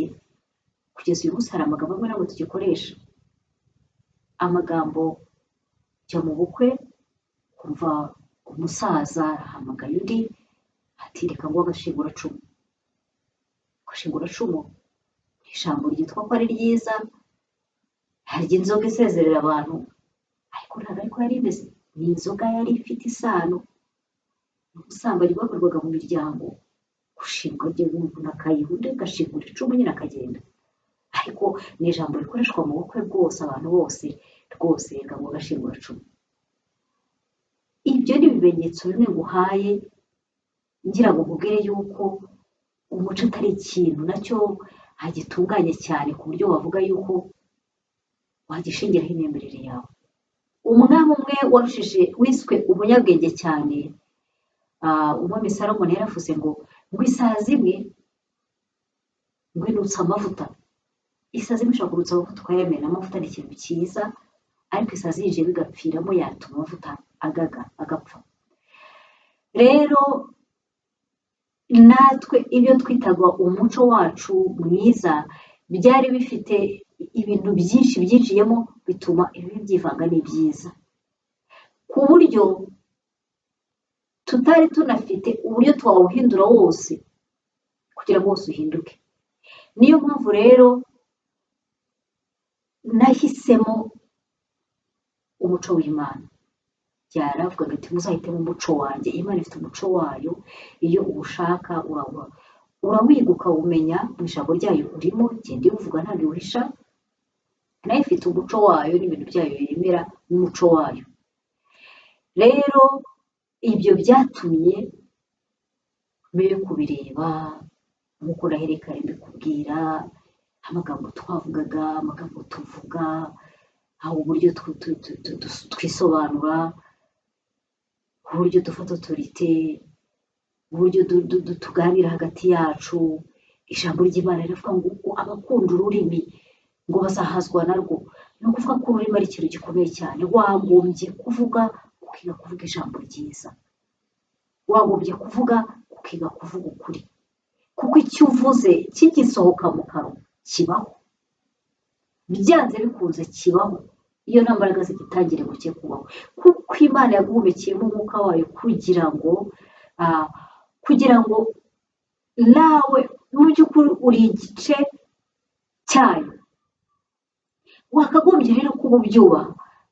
kugeza uyu munsi hari amagambo amwe ntabwo tugikoresha. Amagambo jya mu bukwe, kumva umusaza ahamagaye undi ati reka ngo agashinguracumu. Agashinguracumu ni ijambo ryitwa ko ari ryiza, harya inzoga isezerera abantu, ariko ntabwo ariko yari imeze. Ni inzoga yari ifite isano n'ubusambanyi bwakorwaga mu miryango, gushingwa umuntu akayiha undi agashingura icumu nyine akagenda. Ariko ni ijambo rikoreshwa mu bukwe bwose, abantu bose rwose reka ngo agashinguracumu. Ibyo ni ibimenyetso bimwe nguhaye ngira ngo nkubwire yuko umuco atari ikintu nacyo gitunganye cyane ku buryo wavuga yuko wagishingiraho imyemerere yawe. Umwami umwe warushije wiswe umunyabwenge cyane, umwami Salomoni yaravuze ngo isazi imwe ngo inutsa amavuta. Isazi imwe ishobora kurutsa amavuta ukayamena. Amavuta ni ikintu cyiza, ariko isazi yinjiye bigapfiramo yatuma amavuta agaga agapfa. Rero natwe ibyo twitaga umuco wacu mwiza byari bifite ibintu byinshi byinjiyemo bituma ibibi byivanga n'ibyiza, ku buryo tutari tunafite uburyo twawuhindura wose kugira ngo wose uhinduke. Niyo mpamvu rero nahisemo umuco w'Imana. Byaravugaga ati muzahitemo umuco wanjye. Imana ifite umuco wayo, iyo uwushaka urawiga ukawumenya, mu ijambo ryayo urimo, genda iwuvuga ntabwo iwuhisha. Nayo ifite umuco wayo n'ibintu byayo yemera n'umuco wayo. Rero ibyo byatumye mbere kubireba nk'uko naherekanye mbikubwira, amagambo twavugaga, amagambo tuvuga, aho uburyo twisobanura, uburyo dufata otorite, uburyo tuganira hagati yacu. Ijambo ry'Imana riravuga ngo abakunda ururimi ngo bazahazwa narwo. Ni ukuvuga ko ururimi ari ikintu gikomeye cyane. Wagombye kuvuga ukiga kuvuga ijambo ryiza, wagombye kuvuga ukiga kuvuga ukuri, kuko icyo uvuze kigisohoka mu kanwa kibaho, byanze bikunze kibaho. Iyo nta mbaraga zigitangire guke kubaho, kuko Imana yaguhumekeyemo umwuka wayo kugira ngo nawe mu by'ukuri uri igice cyayo. Wakagombye rero kuba ubyubaha,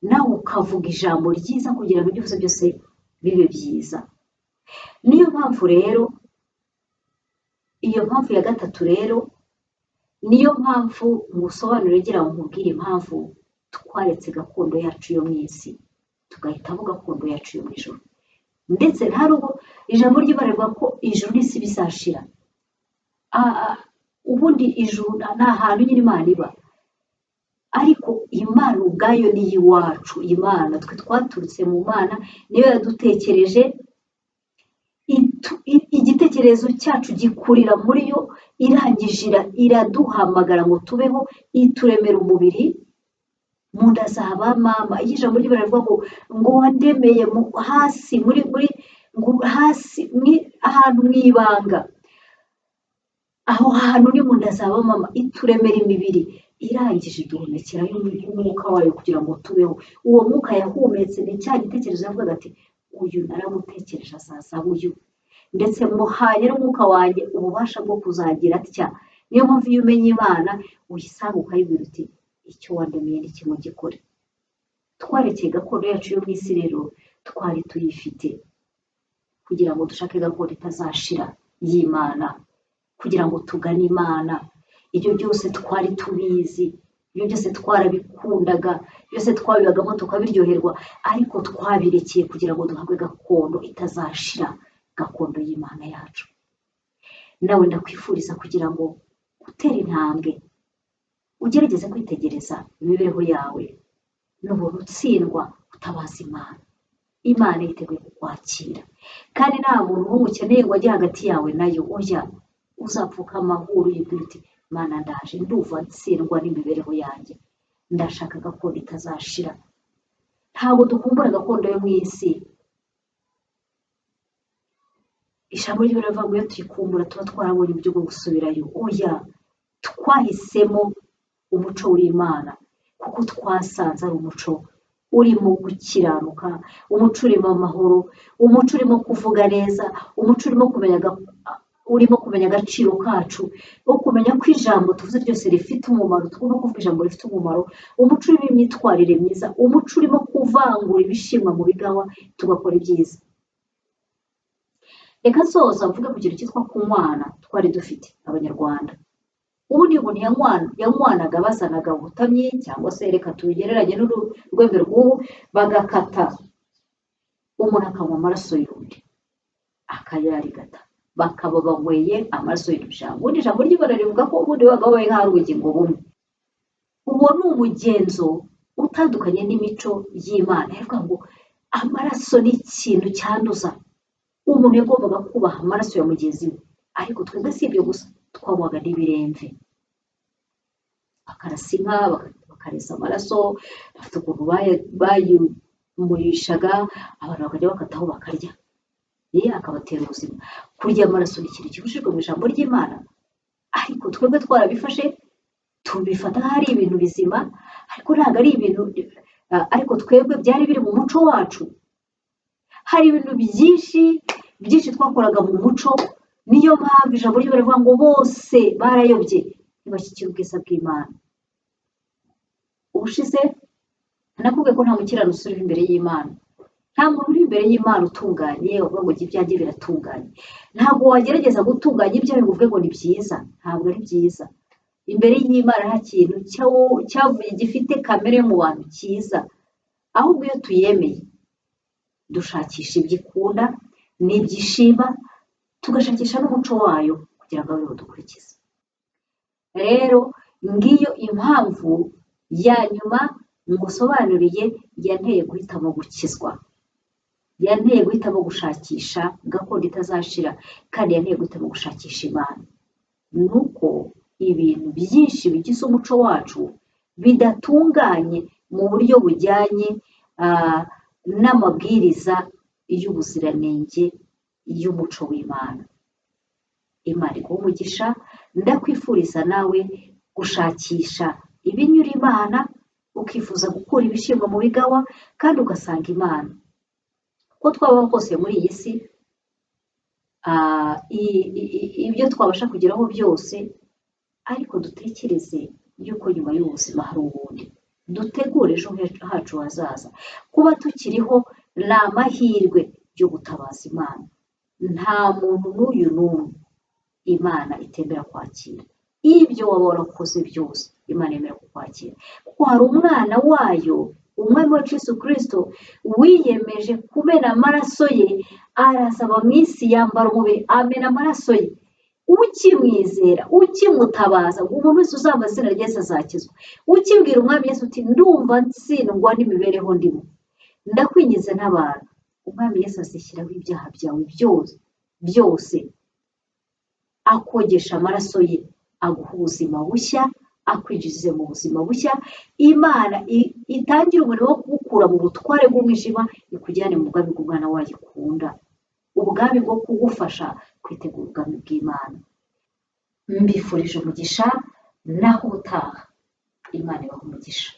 nawe ukavuga ijambo ryiza kugira ngo ibyo uvuze byose bibe byiza. Niyo mpamvu rero, iyo mpamvu ya gatatu rero, niyo mpamvu ngusobanurira ngira ngo nkubwire impamvu twaretse gakondo yacu yo mu isi tugahitamo gakondo yacu yo mu ijuru. Ndetse nta rugo ijambo ry'Imana rivuga ko ijuru n'isi bizashira. Ubundi ijuru ni ahantu nyine Imana iba, ariko Imana ubwayo ni iwacu. Imana twe twaturutse mu Mana, niyo yadutekereje, igitekerezo cyacu gikurira muri yo, irangije iraduhamagara ngo tubeho, ituremera umubiri mu nda za ba mama. Iyo ijambo ry'Imana rivuga ngo wandemeye hasi hasi ahantu mu ibanga, aho hantu ni mu nda za ba mama, ituremera imibiri, irangije iduhumekerayo umwuka wayo kugira ngo tubeho. Uwo mwuka yahumetse ni cya gitekerezo yavugaga ati uyu naramutekereje azazaba uyu, ndetse muhaye n'umwuka wanjye ububasha bwo kuzagira atya. Niyo mpamvu iyo umenya Imana uyisanga ukayibwira uti icyo wandemeye ni kimwe gikore. Twarekeye gakondo yacu yo mu isi rero, twari tuyifite kugira ngo dushake gakondo itazashira y'Imana, kugira ngo tugane Imana. Ibyo byose twari tubizi, ibyo byose twarabikundaga, byose twabibagamo tukabiryoherwa, ariko twabirekeye kugira ngo duhabwe gakondo itazashira, gakondo y'Imana yacu. Nawe ndakwifuriza kugira ngo utere intambwe, ugerageze kwitegereza imibereho yawe, nubona utsindwa utabaza Imana. Imana yiteguye kukwakira kandi nta muntu n'umwe ukeneye ngo ajye hagati yawe nayo, oya, uzapfukama amahoro uyibwira uti Mana ndaje, ndumva ntsindwa n'imibereho yanjye, ndashaka gakondo itazashira. Ntabwo dukumbura gakondo yo mu isi. Ijambo ry'Imana rivuga ngo iyo tuyikumbura tuba twarabonye uburyo bwo gusubirayo, oya, twahisemo umuco w'Imana kuko twasanze ari umuco urimo gukiranuka, umuco urimo amahoro, umuco urimo kuvuga neza, umuco urimo kumenya agaciro kacu, wo kumenya ko ijambo tuvuze ryose rifite umumaro, tugomba kuvuga ijambo rifite umumaro, umuco urimo imyitwarire myiza, umuco urimo kuvangura ibishimwa mu bigawa tugakora ibyiza. Reka nsoza mvuge ku kintu cyitwa kunywana twari dufite abanyarwanda. Ubundi umuntu yanywanaga bazanaga ubutamyi, cyangwa se reka tubigereranye n'urwembe rw'ubu, bagakata umuntu akanywa amaraso y'undi akayarigata, bakaba banyweye amaraso y'undi. Ubundi ijambo ry'Imana rivuga ko ubundi babaga babaye nk'aho ari ubugingo bumwe. Uwo ni umugenzo utandukanye n'imico y'Imana. Ivuga ngo amaraso ni ikintu cyanduza. Umuntu yagombaga kubaha amaraso ya mugenzi we, ariko twebwe si ibyo gusa, twanywaga n'ibiremve, bakarasa inka bakaresa amaraso, bafite ukuntu bayimurishaga, abantu bakajya bakataho bakarya, akabatera ubuzima. Kurya amaraso ni ikintu kibujijwe mu ijambo ry'Imana, ariko twebwe twarabifashe tubifata nk'aho ari ibintu bizima, ariko ntabwo ari ibintu, ariko twebwe byari biri mu muco wacu. Hari ibintu byinshi twakoraga mu muco, niyo mpamvu ijambo ry'Imana rivuga ngo bose barayobye ntibashyikira ubwiza bw'Imana. Ubushize nakubwiye ko nta mukiranutsi uri imbere y'Imana, nta muntu uri imbere y'Imana utunganye uvuga ngo ibyanjye biratunganye. Ntabwo wagerageza gutunganya ibyawe ngo uvuge ngo ni byiza, ntabwo ari byiza. Imbere y'Imana nta kintu cyavuye gifite kamere yo mu bantu cyiza, ahubwo iyo tuyemeye dushakisha ibyo ikunda n'ibyo ishima, tugashakisha n'umuco wayo kugira ngo abeho dukurikize. Rero ngiyo impamvu ya nyuma ngusobanuriye yanteye guhitamo gukizwa, yanteye guhitamo gushakisha gakondo itazashira, kandi yanteye guhitamo gushakisha Imana. Nuko ibintu byinshi bigize umuco wacu bidatunganye mu buryo bujyanye n'amabwiriza y'ubuziranenge y'umuco w'Imana. Imana iguhe umugisha, ndakwifuriza nawe gushakisha ibinyura Imana, ukifuza gukura ibishimwa mu bigawa kandi ugasanga Imana. Uko twabaho kose muri iyi si, ibyo twabasha kugeraho byose, ariko dutekereze yuko nyuma y'ubuzima hari ubundi, dutegure ejo hacu hazaza. Kuba tukiriho ni amahirwe yo gutabaza Imana. Nta muntu n'uyu n'umwe Imana itembera kwakira. Ibyo waba warakoze byose Imana yemera kukwakira, kuko hari umwana wayo, umwami wacu Yesu Kristo, wiyemeje kumena amaraso ye, arasaba mu isi yambara umubiri amena amaraso ye. Ukimwizera, ukimutabaza, umuntu wese uzambaza izina rya Yesu azakizwa. Ukibwira umwami Yesu uti ndumva ntsindwa n'imibereho ndimo, ndakwingize n'abantu, umwami Yesu azishyiraho ibyaha byawe byose, akogesha amaraso ye, aguha ubuzima bushya, akwinjize mu buzima bushya. Imana itangira umurimo wo kugukura mu butware bw'umwijima, ikujyane mu bwami bw'umwana wayo ikunda, ubwami bwo kugufasha kwitegura ubwami bw'Imana. Mbifurije umugisha, naho ubutaha Imana ibahe umugisha.